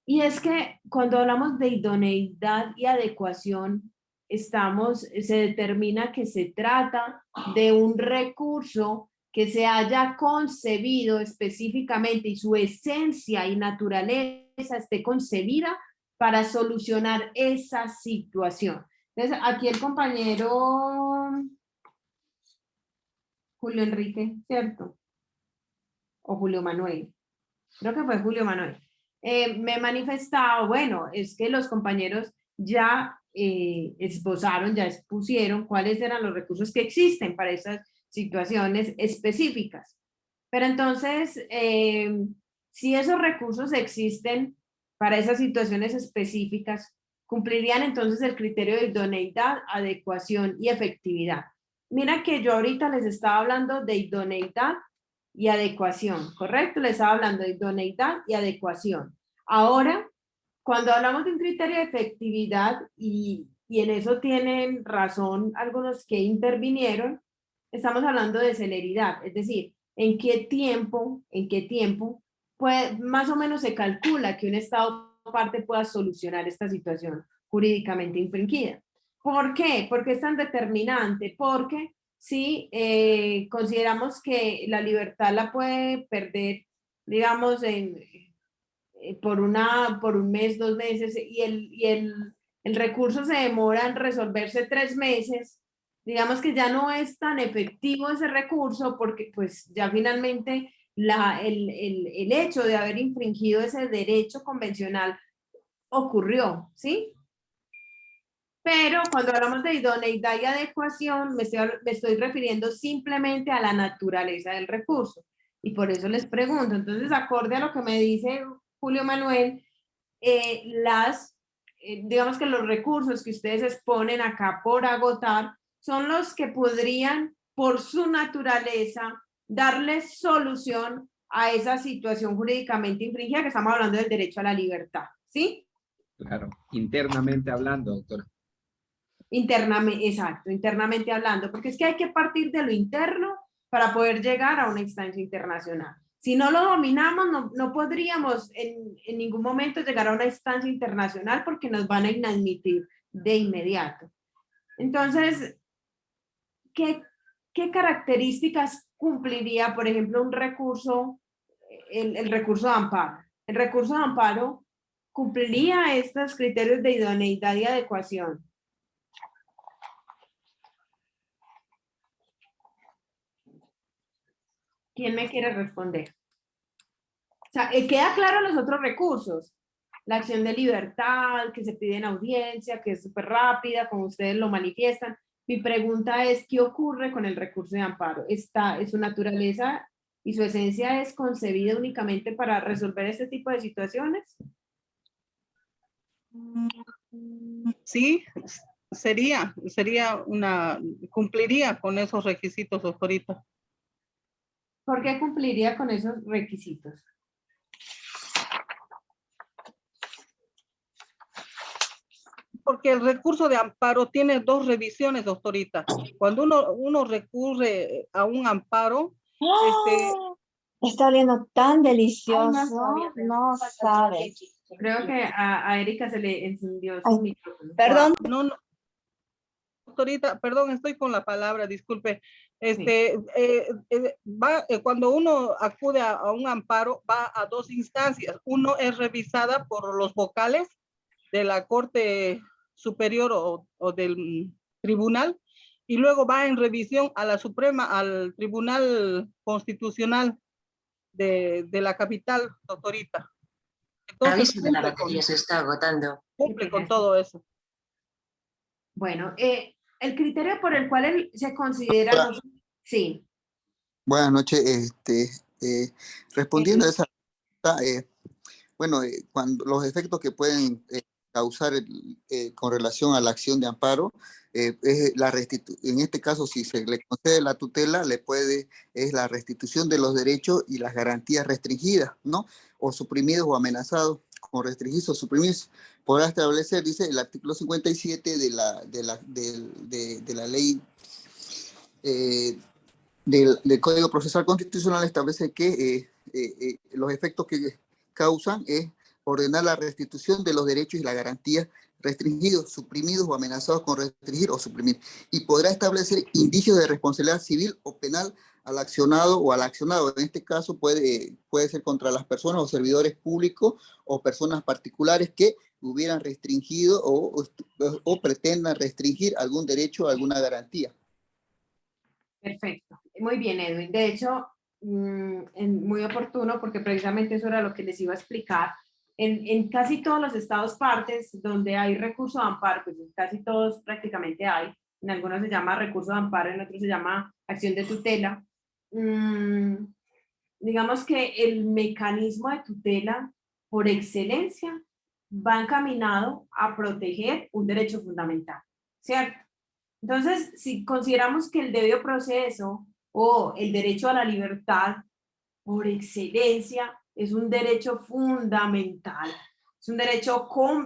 Y es que cuando hablamos de idoneidad y adecuación, se determina que se trata de un recurso que se haya concebido específicamente y su esencia y naturaleza esté concebida para solucionar esa situación. Entonces, aquí el compañero Julio Enrique, ¿cierto? O Julio Manuel. Creo que fue Julio Manuel. Me he manifestado, bueno, es que los compañeros ya esbozaron, ya expusieron cuáles eran los recursos que existen para esas situaciones específicas. Pero entonces, si esos recursos existen para esas situaciones específicas, cumplirían entonces el criterio de idoneidad, adecuación y efectividad. Mira que yo ahorita les estaba hablando de idoneidad y adecuación, ¿correcto? Les estaba hablando de idoneidad y adecuación. Ahora, cuando hablamos de un criterio de efectividad, y en eso tienen razón algunos que intervinieron, estamos hablando de celeridad, es decir, ¿en qué tiempo, pues, más o menos se calcula que un Estado parte pueda solucionar esta situación jurídicamente infringida? ¿Por qué? Porque es tan determinante, porque si consideramos que la libertad la puede perder, digamos, por un mes, 2 meses, y el recurso se demora en resolverse 3 meses, digamos que ya no es tan efectivo ese recurso porque pues ya finalmente el hecho de haber infringido ese derecho convencional ocurrió, ¿sí? Pero cuando hablamos de idoneidad y adecuación, me estoy refiriendo simplemente a la naturaleza del recurso. Y por eso les pregunto, entonces, acorde a lo que me dice Julio Manuel, digamos que los recursos que ustedes exponen acá por agotar son los que podrían, por su naturaleza, darle solución a esa situación jurídicamente infringida, que estamos hablando del derecho a la libertad, ¿sí? Claro, internamente hablando, doctora. Internamente, exacto, internamente hablando, porque es que hay que partir de lo interno para poder llegar a una instancia internacional. Si no lo dominamos, no podríamos en ningún momento llegar a una instancia internacional porque nos van a inadmitir de inmediato. Entonces, ¿qué características cumpliría, por ejemplo, un recurso, el recurso de amparo? El recurso de amparo cumpliría estos criterios de idoneidad y adecuación. ¿Quién me quiere responder? O sea, queda claro los otros recursos. La acción de libertad, que se pide en audiencia, que es súper rápida, como ustedes lo manifiestan. Mi pregunta es, ¿qué ocurre con el recurso de amparo? ¿Su naturaleza y su esencia es concebida únicamente para resolver este tipo de situaciones? Sí, cumpliría con esos requisitos, doctorita. ¿Por qué cumpliría con esos requisitos? Porque el recurso de amparo tiene dos revisiones, doctorita. Cuando uno recurre a un amparo, Está oliendo tan delicioso, Ay, no sabes. Creo que a Erika se le encendió su Ay, micrófono. perdón. no, doctorita, perdón, estoy con la palabra, disculpe. Cuando uno acude a un amparo, va a dos instancias. Uno es revisada por los vocales de la Corte Superior o del tribunal, y luego va en revisión a la Suprema, al Tribunal Constitucional de la capital, doctorita. Entonces, Aviso de la batería se está agotando. Cumple con todo eso. Bueno, el criterio por el cual se considera... Hola. Sí. Buenas noches. Respondiendo a esa pregunta, bueno, cuando los efectos que pueden causar con relación a la acción de amparo, es en este caso, si se le concede la tutela, es la restitución de los derechos y las garantías restringidas, ¿no? O suprimidos o amenazados, con restringidos o suprimidos. Podrá establecer, dice el artículo 57 de la ley del Código Procesal Constitucional, establece que los efectos que causan es ordenar la restitución de los derechos y las garantías restringidos, suprimidos o amenazados con restringir o suprimir, y podrá establecer indicios de responsabilidad civil o penal al accionado o al accionado. En este caso puede ser contra las personas o servidores públicos o personas particulares que hubieran restringido o pretendan restringir algún derecho o alguna garantía. Perfecto. Muy bien, Edwin. De hecho, muy oportuno, porque precisamente eso era lo que les iba a explicar. En casi todos los estados partes donde hay recurso de amparo, pues en casi todos prácticamente hay, en algunos se llama recurso de amparo, en otros se llama acción de tutela. Digamos que el mecanismo de tutela por excelencia va encaminado a proteger un derecho fundamental, ¿cierto? Entonces, si consideramos que el debido proceso o el derecho a la libertad por excelencia es un derecho fundamental, es un derecho un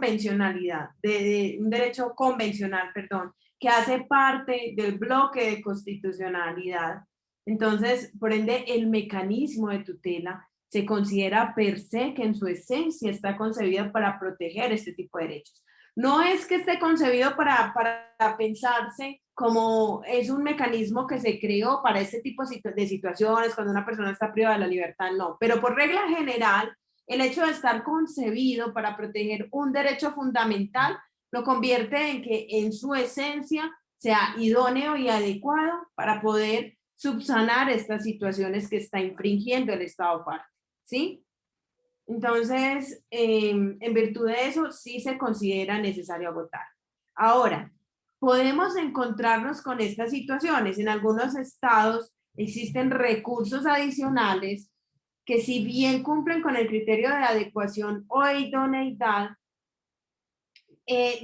derecho convencional, perdón, que hace parte del bloque de constitucionalidad. Entonces, por ende, el mecanismo de tutela se considera per se que en su esencia está concebido para proteger este tipo de derechos. No es que esté concebido para pensarse como es un mecanismo que se creó para este tipo de situaciones, cuando una persona está privada de la libertad, no. Pero por regla general, el hecho de estar concebido para proteger un derecho fundamental lo convierte en que en su esencia sea idóneo y adecuado para poder subsanar estas situaciones que está infringiendo el Estado parte, ¿sí? Entonces, en virtud de eso, sí se considera necesario agotar. Ahora, podemos encontrarnos con estas situaciones. En algunos estados existen recursos adicionales que, si bien cumplen con el criterio de adecuación o idoneidad,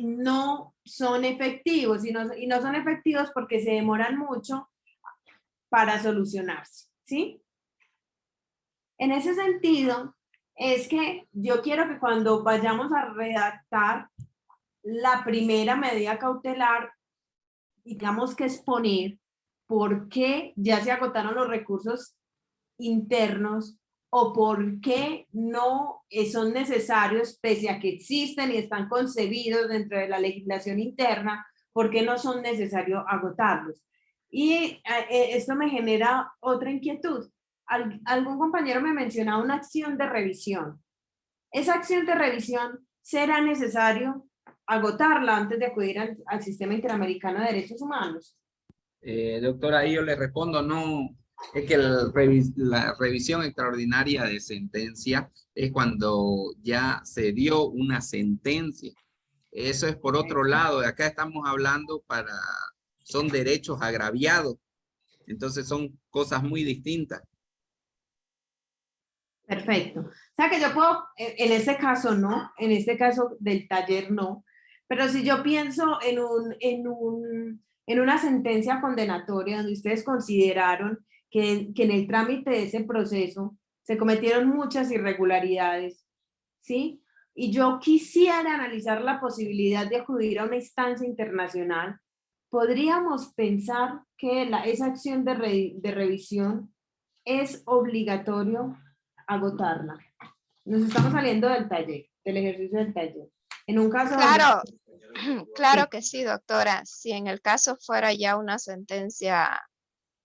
no son efectivos, y no son efectivos porque se demoran mucho para solucionarse, ¿sí? En ese sentido, es que yo quiero que cuando vayamos a redactar la primera medida cautelar, digamos que exponer por qué ya se agotaron los recursos internos o por qué no son necesarios, pese a que existen y están concebidos dentro de la legislación interna, por qué no son necesarios agotarlos. Y esto me genera otra inquietud. Algún compañero me mencionaba una acción de revisión. Esa acción de revisión, ¿será necesario agotarla antes de acudir al Sistema Interamericano de Derechos Humanos? Doctora, ahí yo le respondo, no, es que la revisión extraordinaria de sentencia es cuando ya se dio una sentencia. Eso es por otro lado, de acá estamos hablando son derechos agraviados, entonces son cosas muy distintas. Perfecto. O sea que yo puedo, en este caso no, en este caso del taller no, pero si yo pienso en una sentencia condenatoria donde ustedes consideraron que en el trámite de ese proceso se cometieron muchas irregularidades, ¿sí? Y yo quisiera analizar la posibilidad de acudir a una instancia internacional, podríamos pensar que esa acción de revisión es obligatorio agotarla. Nos estamos saliendo del taller, del ejercicio del taller. En un caso... Claro, claro que sí, doctora. Si en el caso fuera ya una sentencia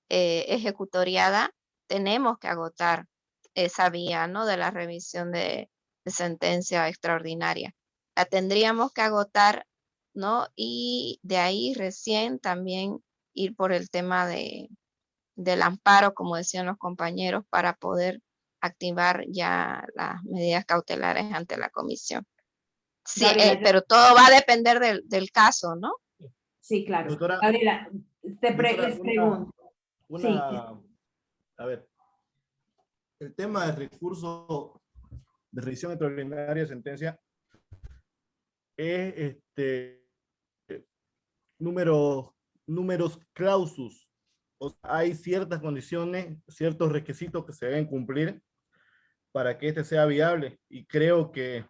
ejecutoriada, tenemos que agotar esa vía, ¿no? De la revisión de sentencia extraordinaria. La tendríamos que agotar, ¿no? Y de ahí recién también ir por el tema del amparo, como decían los compañeros, para poder activar ya las medidas cautelares ante la comisión. Sí, Gabriela, pero todo va a depender del caso, ¿no? Sí, claro. Doctora, Gabriela, doctora, les pregunto. Sí. A ver, el tema del recurso de revisión extraordinaria de sentencia es números clausus. O sea, hay ciertas condiciones, ciertos requisitos que se deben cumplir para que este sea viable. Y creo que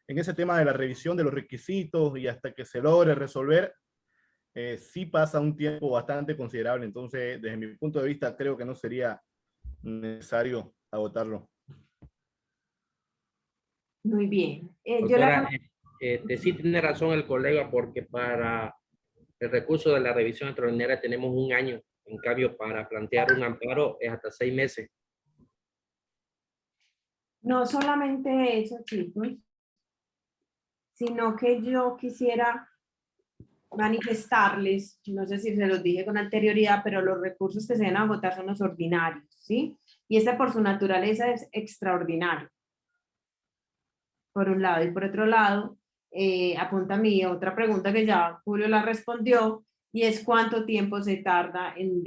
en ese tema de la revisión de los requisitos y hasta que se logre resolver, sí pasa un tiempo bastante considerable. Entonces, desde mi punto de vista, creo que no sería necesario agotarlo. Muy bien. Doctora, sí tiene razón el colega, porque para el recurso de la revisión extraordinaria tenemos 1 año. En cambio, para plantear un amparo es hasta 6 meses. No solamente eso, chicos, sino que yo quisiera manifestarles, no sé si se los dije con anterioridad, pero los recursos que se deben agotar son los ordinarios, ¿sí? Y este por su naturaleza es extraordinario, por un lado. Y por otro lado, apunta a mí otra pregunta que ya Julio la respondió, y es cuánto tiempo se tarda en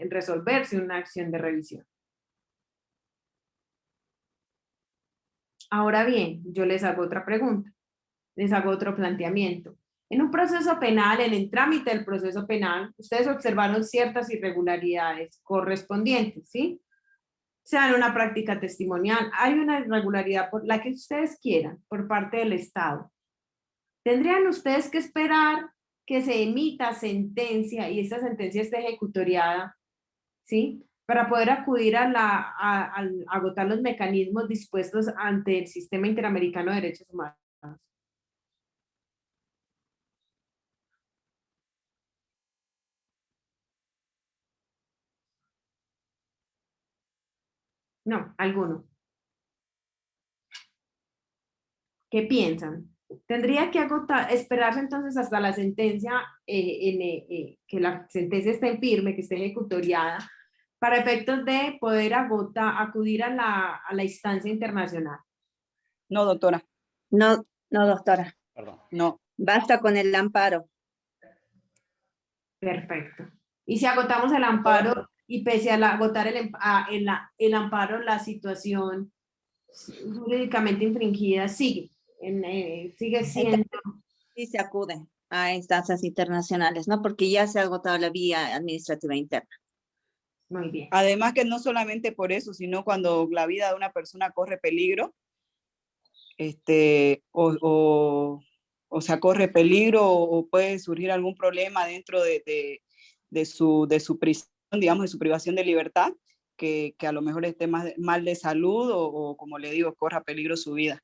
resolverse una acción de revisión. Ahora bien, yo les hago otra pregunta, les hago otro planteamiento. En un proceso penal, en el trámite del proceso penal, ustedes observaron ciertas irregularidades correspondientes, ¿sí? Sea en una práctica testimonial, hay una irregularidad por la que ustedes quieran, por parte del Estado. ¿Tendrían ustedes que esperar que se emita sentencia y esta sentencia esté ejecutoriada, ¿sí? Para poder acudir a agotar los mecanismos dispuestos ante el Sistema Interamericano de Derechos Humanos? No, alguno. ¿Qué piensan? ¿Tendría que esperarse entonces hasta la sentencia, que la sentencia esté firme, que esté ejecutoriada, para efectos de poder acudir a la instancia internacional? No, doctora. No, no, doctora. Perdón. No. Basta con el amparo. Perfecto. Y si agotamos el amparo y pese a agotar el amparo, la situación jurídicamente infringida sigue siendo... Sí se acude a instancias internacionales, ¿no? Porque ya se ha agotado la vía administrativa interna. Muy bien. Además que no solamente por eso, sino cuando la vida de una persona corre peligro, o sea, corre peligro o puede surgir algún problema dentro de su prisión, digamos, de su privación de libertad, que a lo mejor esté mal de salud o, como le digo, corra peligro su vida.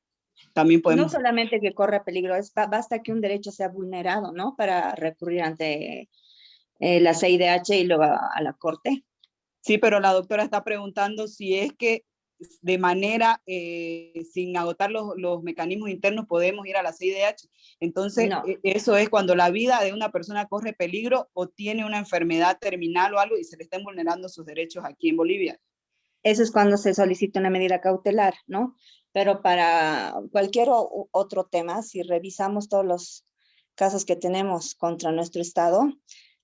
También No podemos... solamente que corra peligro, basta que un derecho sea vulnerado, ¿no? Para recurrir ante la CIDH y luego a la corte. Sí, pero la doctora está preguntando si es que de manera, sin agotar los mecanismos internos, podemos ir a la CIDH. Entonces, No. Eso es cuando la vida de una persona corre peligro o tiene una enfermedad terminal o algo y se le estén vulnerando sus derechos aquí en Bolivia. Eso es cuando se solicita una medida cautelar, ¿no? Pero para cualquier otro tema, si revisamos todos los casos que tenemos contra nuestro Estado,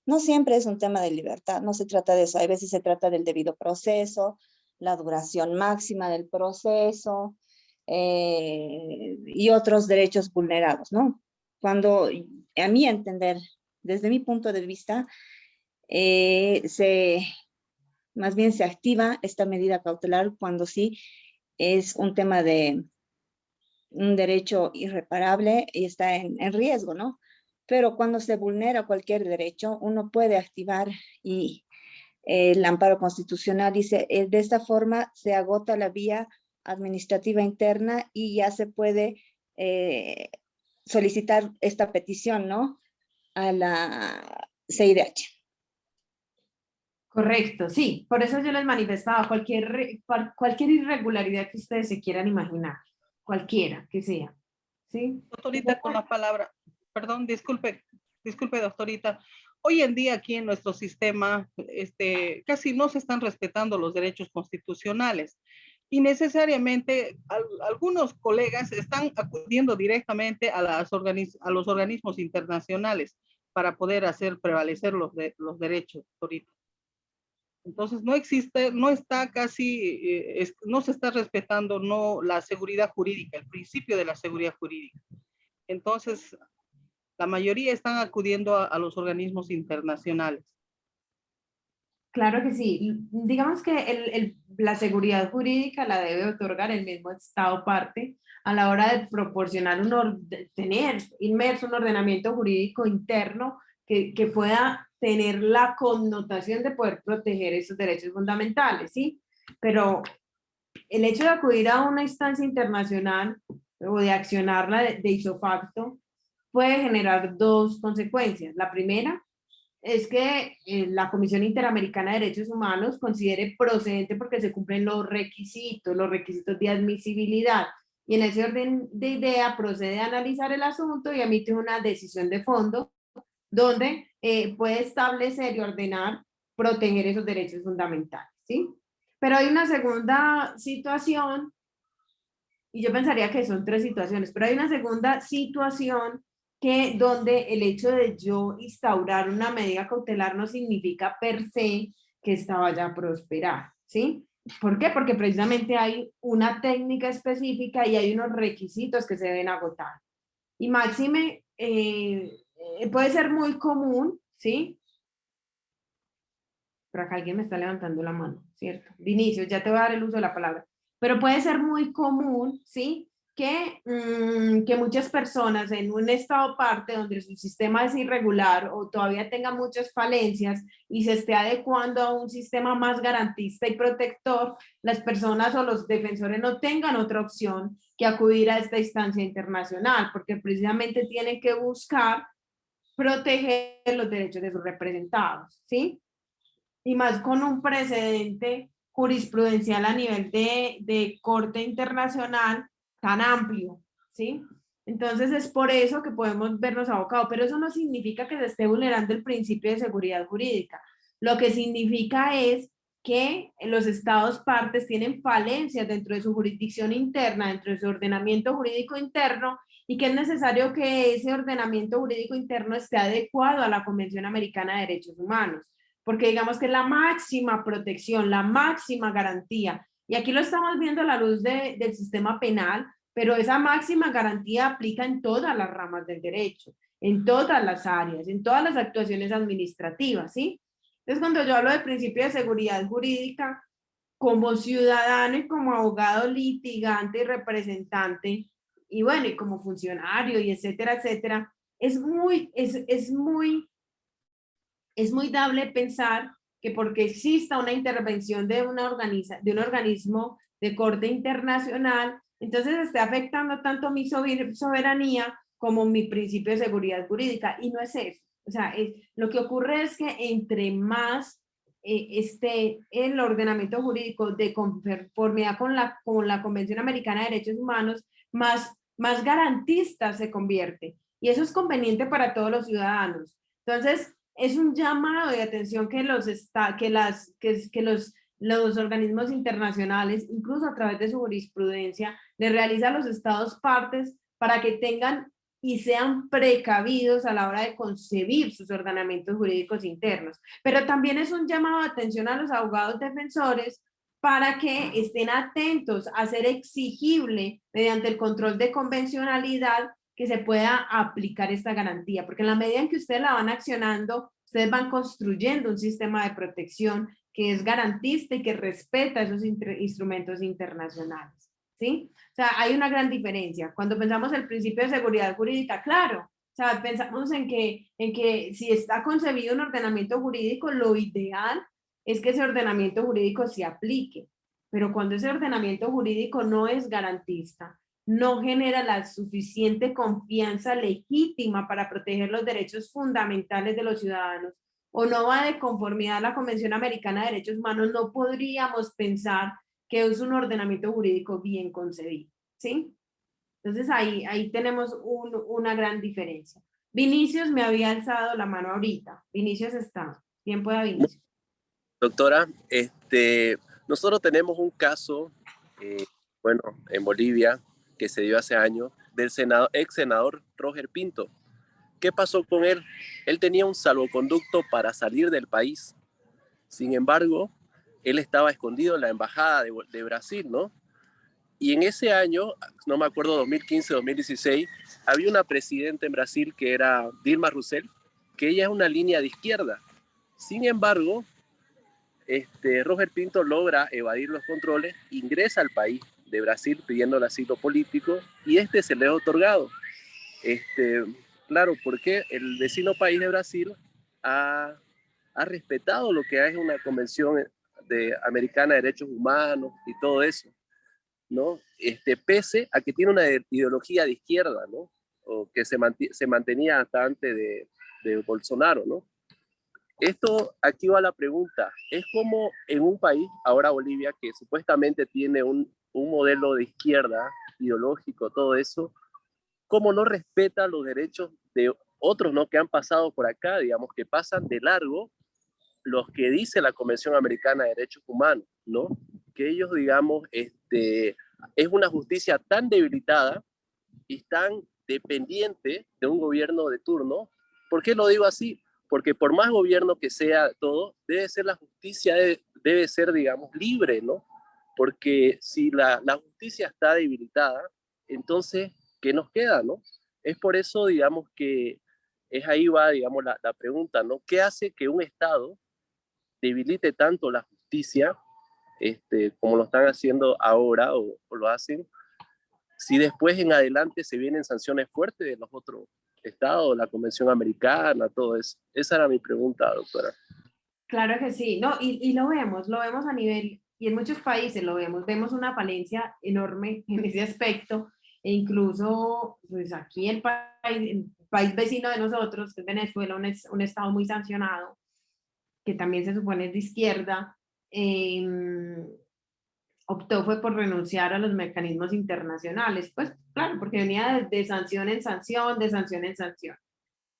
no siempre es un tema de libertad, no se trata de eso. A veces se trata del debido proceso, la duración máxima del proceso y otros derechos vulnerados, ¿no? Cuando, a mi entender, desde mi punto de vista, más bien se activa esta medida cautelar cuando sí es un tema de un derecho irreparable y está en riesgo, ¿no? Pero cuando se vulnera cualquier derecho, uno puede activar y el amparo constitucional dice, de esta forma se agota la vía administrativa interna y ya se puede solicitar esta petición, ¿no? A la CIDH. Correcto, sí. Por eso yo les manifestaba cualquier irregularidad que ustedes se quieran imaginar, cualquiera que sea, ¿sí? Doctorita, con la palabra, perdón, disculpe, doctorita. Hoy en día aquí en nuestro sistema casi no se están respetando los derechos constitucionales y necesariamente algunos colegas están acudiendo directamente a los organismos internacionales para poder hacer prevalecer los derechos, doctorita. Entonces no existe, no está casi, no se está respetando la seguridad jurídica, el principio de la seguridad jurídica. Entonces, la mayoría están acudiendo a los organismos internacionales. Claro que sí. Digamos que la seguridad jurídica la debe otorgar el mismo Estado parte a la hora de proporcionar tener inmerso un ordenamiento jurídico interno que pueda tener la connotación de poder proteger esos derechos fundamentales, ¿sí? Pero el hecho de acudir a una instancia internacional o de accionarla de ipso facto puede generar dos consecuencias. La primera es que la Comisión Interamericana de Derechos Humanos considere procedente porque se cumplen los requisitos de admisibilidad. Y en ese orden de idea procede a analizar el asunto y emite una decisión de fondo donde puede establecer y ordenar proteger esos derechos fundamentales, ¿sí? Pero hay una segunda situación, y yo pensaría que son tres situaciones, pero hay una segunda situación donde el hecho de yo instaurar una medida cautelar no significa per se que esta vaya a prosperar, ¿sí? ¿Por qué? Porque precisamente hay una técnica específica y hay unos requisitos que se deben agotar. Y máxime, puede ser muy común, ¿sí? Pero acá alguien me está levantando la mano, ¿cierto? Vinicio, ya te voy a dar el uso de la palabra. Pero puede ser muy común, ¿sí? Que muchas personas en un estado parte donde su sistema es irregular o todavía tenga muchas falencias y se esté adecuando a un sistema más garantista y protector, las personas o los defensores no tengan otra opción que acudir a esta instancia internacional, porque precisamente tienen que buscar proteger los derechos de sus representados, ¿sí? Y más con un precedente jurisprudencial a nivel de corte internacional tan amplio, ¿sí? Entonces es por eso que podemos vernos abocados, pero eso no significa que se esté vulnerando el principio de seguridad jurídica. Lo que significa es que los estados partes tienen falencias dentro de su jurisdicción interna, dentro de su ordenamiento jurídico interno, y que es necesario que ese ordenamiento jurídico interno esté adecuado a la Convención Americana de Derechos Humanos, porque digamos que es la máxima protección, la máxima garantía, y aquí lo estamos viendo a la luz del sistema penal, pero esa máxima garantía aplica en todas las ramas del derecho, en todas las áreas, en todas las actuaciones administrativas, ¿sí? Entonces, cuando yo hablo del principio de seguridad jurídica, como ciudadano y como abogado litigante y representante, y bueno, y como funcionario y etcétera, etcétera, es muy dable pensar que porque exista una intervención de un organismo de corte internacional, entonces esté afectando tanto mi soberanía como mi principio de seguridad jurídica, y no es eso. O sea, lo que ocurre es que entre más esté el ordenamiento jurídico de conformidad con la Convención Americana de Derechos Humanos, más garantista se convierte. Y eso es conveniente para todos los ciudadanos. Entonces, es un llamado de atención que los organismos internacionales, incluso a través de su jurisprudencia, le realizan a los estados partes para que tengan y sean precavidos a la hora de concebir sus ordenamientos jurídicos internos. Pero también es un llamado de atención a los abogados defensores para que estén atentos a ser exigible mediante el control de convencionalidad que se pueda aplicar esta garantía, porque en la medida en que ustedes la van accionando, ustedes van construyendo un sistema de protección que es garantista y que respeta esos instrumentos internacionales, ¿sí? O sea, hay una gran diferencia. Cuando pensamos el principio de seguridad jurídica, claro, o sea, pensamos en que si está concebido un ordenamiento jurídico, lo ideal es que ese ordenamiento jurídico se aplique, pero cuando ese ordenamiento jurídico no es garantista, no genera la suficiente confianza legítima para proteger los derechos fundamentales de los ciudadanos, o no va de conformidad a la Convención Americana de Derechos Humanos, no podríamos pensar que es un ordenamiento jurídico bien concebido, ¿sí? Entonces ahí tenemos una gran diferencia. Vinicius me había alzado la mano ahorita. Vinicius está. ¿Quién puede, Vinicius? Doctora, nosotros tenemos un caso, bueno, en Bolivia, que se dio hace años, del ex senador Roger Pinto. ¿Qué pasó con él? Él tenía un salvoconducto para salir del país. Sin embargo, él estaba escondido en la embajada de Brasil, ¿no? Y en ese año, no me acuerdo, 2015, 2016, había una presidenta en Brasil que era Dilma Rousseff, que ella es una línea de izquierda. Sin embargo, Roger Pinto logra evadir los controles, ingresa al país de Brasil pidiendo el asilo político y se le ha otorgado. Claro, porque el vecino país de Brasil ha respetado lo que es una convención americana de derechos humanos y todo eso, ¿no? Pese a que tiene una ideología de izquierda, ¿no? O que se mantenía hasta antes de Bolsonaro, ¿no? Aquí va la pregunta, es como en un país, ahora Bolivia, que supuestamente tiene un modelo de izquierda, ideológico, todo eso, ¿cómo no respeta los derechos de otros, ¿no? Que han pasado por acá, digamos, que pasan de largo los que dice la Convención Americana de Derechos Humanos, ¿no? Que ellos, digamos, es una justicia tan debilitada y tan dependiente de un gobierno de turno. ¿Por qué lo digo así? Porque por más gobierno que sea todo, debe ser la justicia, debe ser, digamos, libre, ¿no? Porque si la justicia está debilitada, entonces, ¿qué nos queda, no? Es por eso, digamos, que ahí va, digamos, la pregunta, ¿no? ¿Qué hace que un Estado debilite tanto la justicia, como lo están haciendo ahora o lo hacen, si después en adelante se vienen sanciones fuertes de los otros estados, la Convención Americana, todo eso? Esa era mi pregunta, doctora. Claro que sí, no, y lo vemos a nivel, y en muchos países lo vemos una falencia enorme en ese aspecto, e incluso pues aquí el país vecino de nosotros, que es Venezuela, un estado muy sancionado, que también se supone es de izquierda, optó fue por renunciar a los mecanismos internacionales, pues claro, porque venía de sanción en sanción, de sanción en sanción.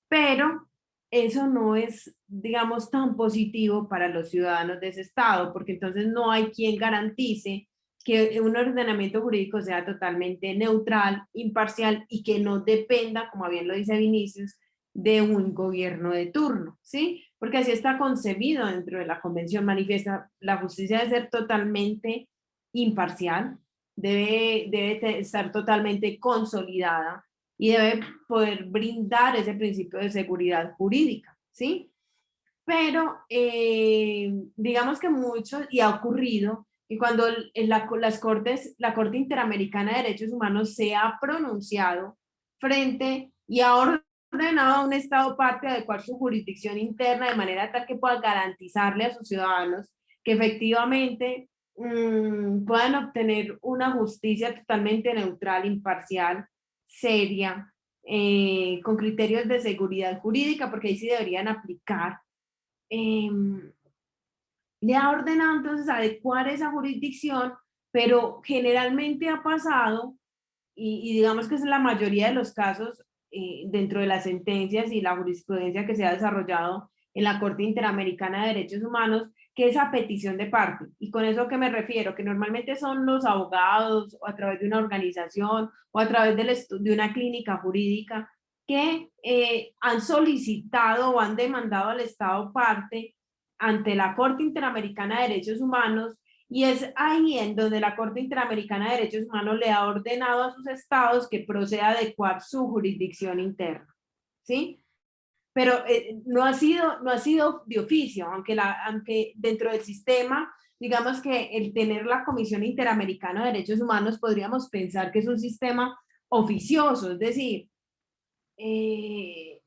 Pero eso no es, digamos, tan positivo para los ciudadanos de ese estado, porque entonces no hay quien garantice que un ordenamiento jurídico sea totalmente neutral, imparcial y que no dependa, como bien lo dice Vinicius, de un gobierno de turno, ¿sí? Porque así está concebido dentro de la Convención, manifiesta la justicia debe ser totalmente imparcial, debe estar totalmente consolidada y debe poder brindar ese principio de seguridad jurídica, ¿sí? Pero digamos que mucho, y ha ocurrido, y cuando la Corte Interamericana de Derechos Humanos se ha pronunciado frente y ha ordenado a un Estado parte a adecuar su jurisdicción interna de manera tal que pueda garantizarle a sus ciudadanos que efectivamente puedan obtener una justicia totalmente neutral, imparcial, seria, con criterios de seguridad jurídica, porque ahí sí deberían aplicar. Le ha ordenado entonces adecuar esa jurisdicción, pero generalmente ha pasado, y digamos que es la mayoría de los casos dentro de las sentencias y la jurisprudencia que se ha desarrollado en la Corte Interamericana de Derechos Humanos, que es a petición de parte. ¿Y con eso a qué me refiero? Que normalmente son los abogados o a través de una organización o a través de una clínica jurídica que han solicitado o han demandado al Estado parte ante la Corte Interamericana de Derechos Humanos, y es ahí en donde la Corte Interamericana de Derechos Humanos le ha ordenado a sus estados que proceda a adecuar su jurisdicción interna, ¿sí? Pero no ha sido de oficio, aunque dentro del sistema, digamos que el tener la Comisión Interamericana de Derechos Humanos podríamos pensar que es un sistema oficioso, es decir,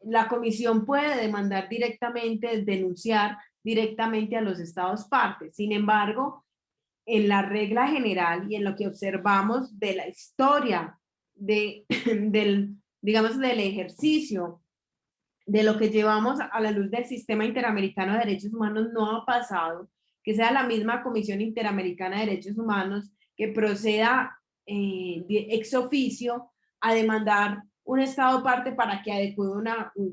la comisión puede demandar directamente, denunciar directamente a los estados partes. Sin embargo, en la regla general y en lo que observamos de la historia digamos, del ejercicio de lo que llevamos a la luz del Sistema Interamericano de Derechos Humanos, no ha pasado que sea la misma Comisión Interamericana de Derechos Humanos que proceda ex oficio a demandar un estado parte para que adecue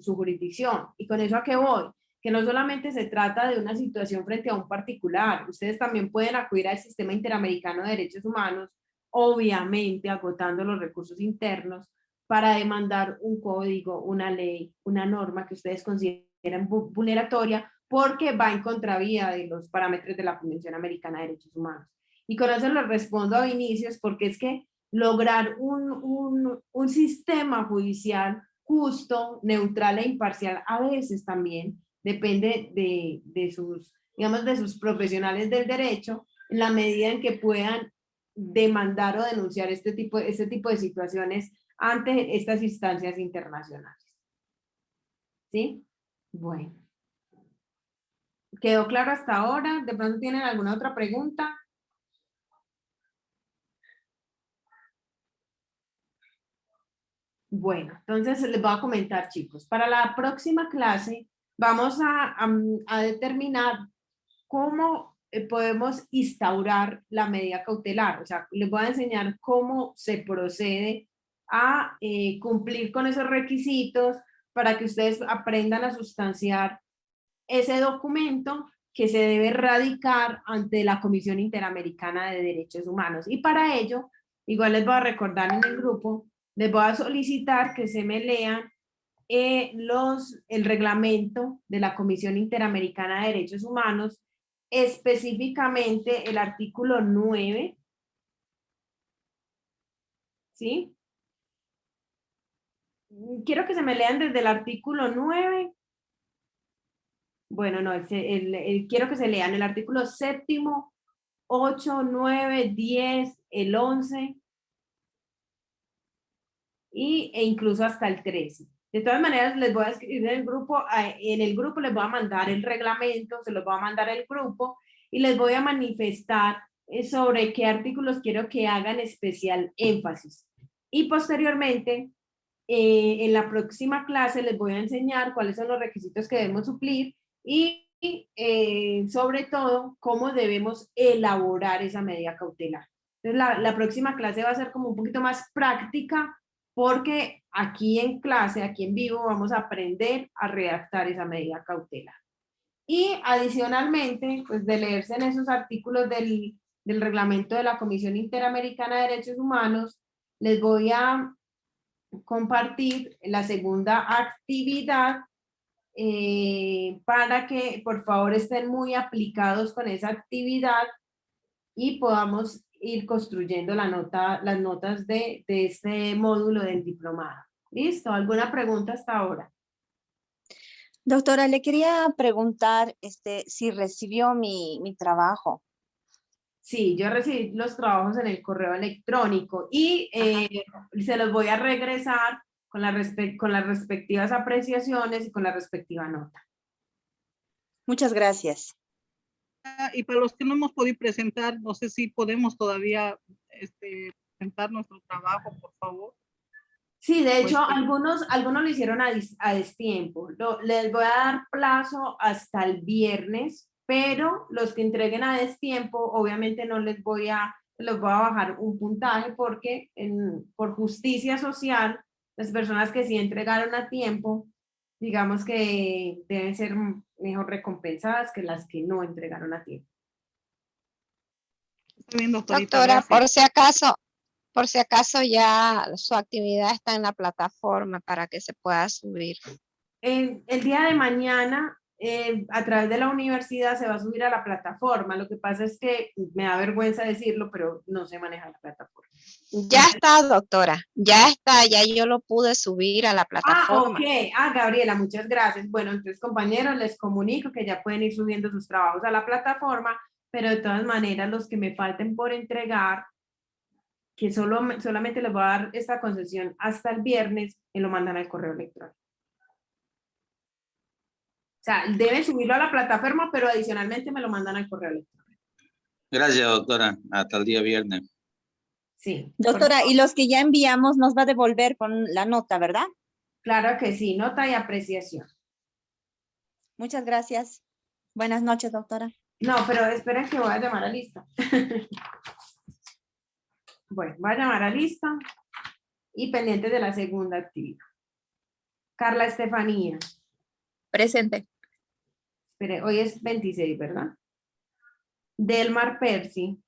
su jurisdicción. ¿Y con eso a qué voy? Que no solamente se trata de una situación frente a un particular, ustedes también pueden acudir al Sistema Interamericano de Derechos Humanos, obviamente agotando los recursos internos, para demandar un código, una ley, una norma que ustedes consideren vulneratoria porque va en contravía de los parámetros de la Convención Americana de Derechos Humanos. Y con eso les respondo a Vinicius, porque es que lograr un sistema judicial justo, neutral e imparcial a veces también depende de sus, digamos, de sus profesionales del derecho, en la medida en que puedan demandar o denunciar este tipo de situaciones ante estas instancias internacionales. ¿Sí? Bueno. ¿Quedó claro hasta ahora? ¿De pronto tienen alguna otra pregunta? Bueno, entonces les voy a comentar, chicos. Para la próxima clase vamos a determinar cómo podemos instaurar la medida cautelar. O sea, les voy a enseñar cómo se procede a cumplir con esos requisitos para que ustedes aprendan a sustanciar ese documento que se debe radicar ante la Comisión Interamericana de Derechos Humanos. Y para ello, igual les voy a recordar en el grupo, les voy a solicitar que se me lean el reglamento de la Comisión Interamericana de Derechos Humanos, específicamente el artículo 9, ¿sí? Quiero que se me lean desde el artículo 9. Bueno, no, quiero que se lean el artículo 7º, 8, 9, 10, el 11 e incluso hasta el 13. De todas maneras, les voy a escribir en el grupo les voy a mandar el reglamento, se los voy a mandar al grupo y les voy a manifestar sobre qué artículos quiero que hagan especial énfasis. Y posteriormente, en la próxima clase les voy a enseñar cuáles son los requisitos que debemos suplir y sobre todo cómo debemos elaborar esa medida cautelar. Entonces la próxima clase va a ser como un poquito más práctica porque aquí en clase, aquí en vivo, vamos a aprender a redactar esa medida cautelar. Y adicionalmente, pues de leerse en esos artículos del reglamento de la Comisión Interamericana de Derechos Humanos, les voy a compartir la segunda actividad para que por favor estén muy aplicados con esa actividad y podamos ir construyendo las notas de este módulo del diplomado. ¿Listo? ¿Alguna pregunta hasta ahora? Doctora, le quería preguntar si recibió mi trabajo. Sí, yo recibí los trabajos en el correo electrónico y se los voy a regresar con las respectivas apreciaciones y con la respectiva nota. Muchas gracias. Y para los que no hemos podido presentar, no sé si podemos todavía presentar nuestro trabajo, por favor. Sí, de hecho, Pues, algunos lo hicieron a destiempo. Les voy a dar plazo hasta el viernes, pero los que entreguen a destiempo, obviamente no les voy a bajar un puntaje porque por justicia social, las personas que sí entregaron a tiempo, digamos que deben ser mejor recompensadas que las que no entregaron a tiempo. Está bien, doctorita, Doctora, gracias. por si acaso ya su actividad está en la plataforma para que se pueda subir. El día de mañana, a través de la universidad se va a subir a la plataforma. Lo que pasa es que me da vergüenza decirlo, pero no se maneja la plataforma. Ya está, doctora, ya está, ya yo lo pude subir a la plataforma. Ok. Gabriela, muchas gracias. Bueno, entonces, compañeros, les comunico que ya pueden ir subiendo sus trabajos a la plataforma, pero de todas maneras, los que me falten por entregar, que solamente les voy a dar esta concesión hasta el viernes, me lo mandan al correo electrónico. O sea, deben subirlo a la plataforma, pero adicionalmente me lo mandan al correo electrónico. Gracias, doctora. Hasta el día viernes. Sí. Doctora, y los que ya enviamos nos va a devolver con la nota, ¿verdad? Claro que sí, nota y apreciación. Muchas gracias. Buenas noches, doctora. No, pero esperen que voy a llamar a lista. Bueno, voy a llamar a lista y pendiente de la segunda actividad. Carla Estefanía. Presente. Espere, hoy es 26, ¿verdad? Delmar Percy.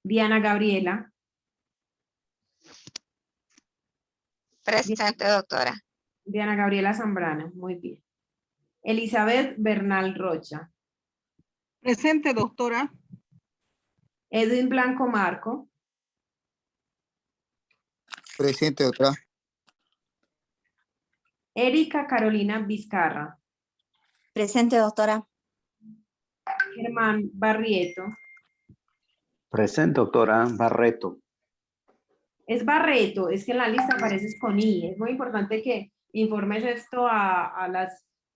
Diana Gabriela. Presente, doctora. Diana Gabriela Zambrana, muy bien. Elizabeth Bernal Rocha. Presente, doctora. Edwin Blanco Marco. Presente, doctora. Erika Carolina Vizcarra. Presente, doctora. Germán Barrieto. Presente, doctora Barreto. Es Barreto, es que en la lista apareces con I. Es muy importante que informes esto a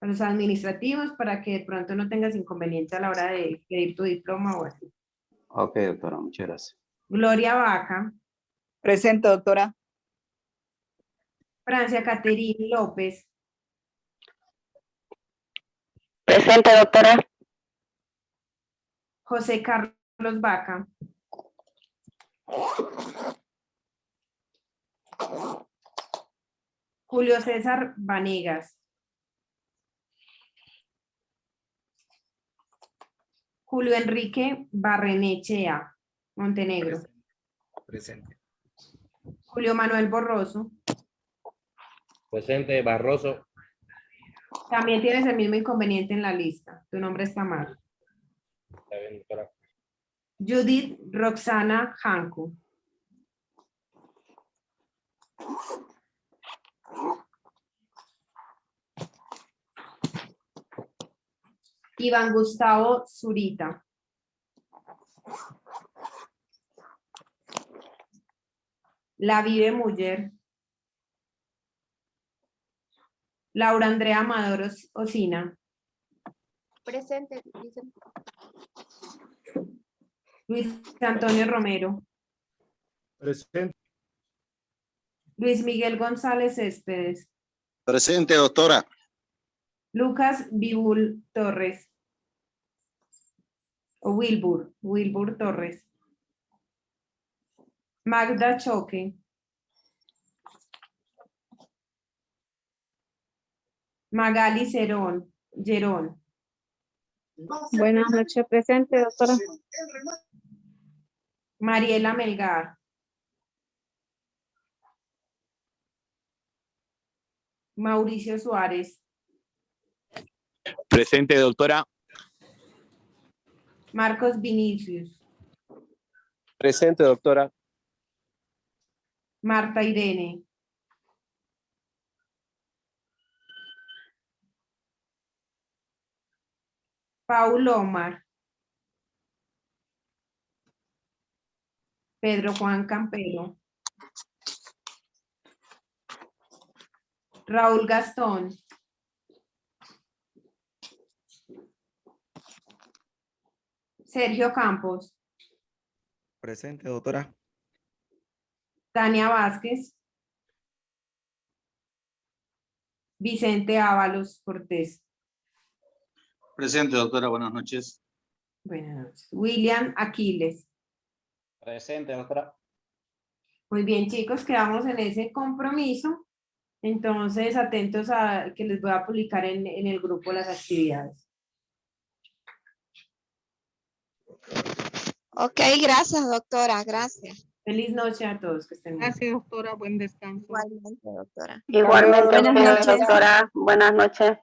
los administrativos para que de pronto no tengas inconveniente a la hora de pedir tu diploma o así. Ok, doctora, muchas gracias. Gloria Vaca. Presente, doctora. Francia Caterine López. Presente, doctora. José Carlos Vaca. Julio César Vanegas. Julio Enrique Barrenechea, Montenegro. Presente. Julio Manuel Borroso. Presente, Barroso. También tienes el mismo inconveniente en la lista. Tu nombre está mal. Está bien, doctora. Judith Roxana Janco. Iván Gustavo Zurita. La Vive Muller. Laura Andrea Amador Osina. Presente. Luis Antonio Romero. Presente. Luis Miguel González Céspedes. Presente, doctora. Lucas Bibul Torres. O Wilbur Torres. Magda Choque. Magali Gerón. Buenas noches, presente, doctora. Mariela Melgar. Mauricio Suárez. Presente, doctora. Marcos Vinicius. Presente, doctora. Marta Irene. Paul Omar. Pedro Juan Campero, Raúl Gastón, Sergio Campos, Presente, doctora. Tania Vázquez, Vicente Ábalos Cortés. Presente, doctora. Buenas noches. Buenas noches. William Aquiles. Presente, doctora. Muy bien, chicos, quedamos en ese compromiso. Entonces, atentos a que les voy a publicar en el grupo las actividades. Ok, gracias, doctora. Gracias. Feliz noche a todos. Que estén muy bien. Gracias, doctora. Buen descanso. Igualmente, doctora. Igualmente, Buenas usted, noches. doctora. Buenas noches.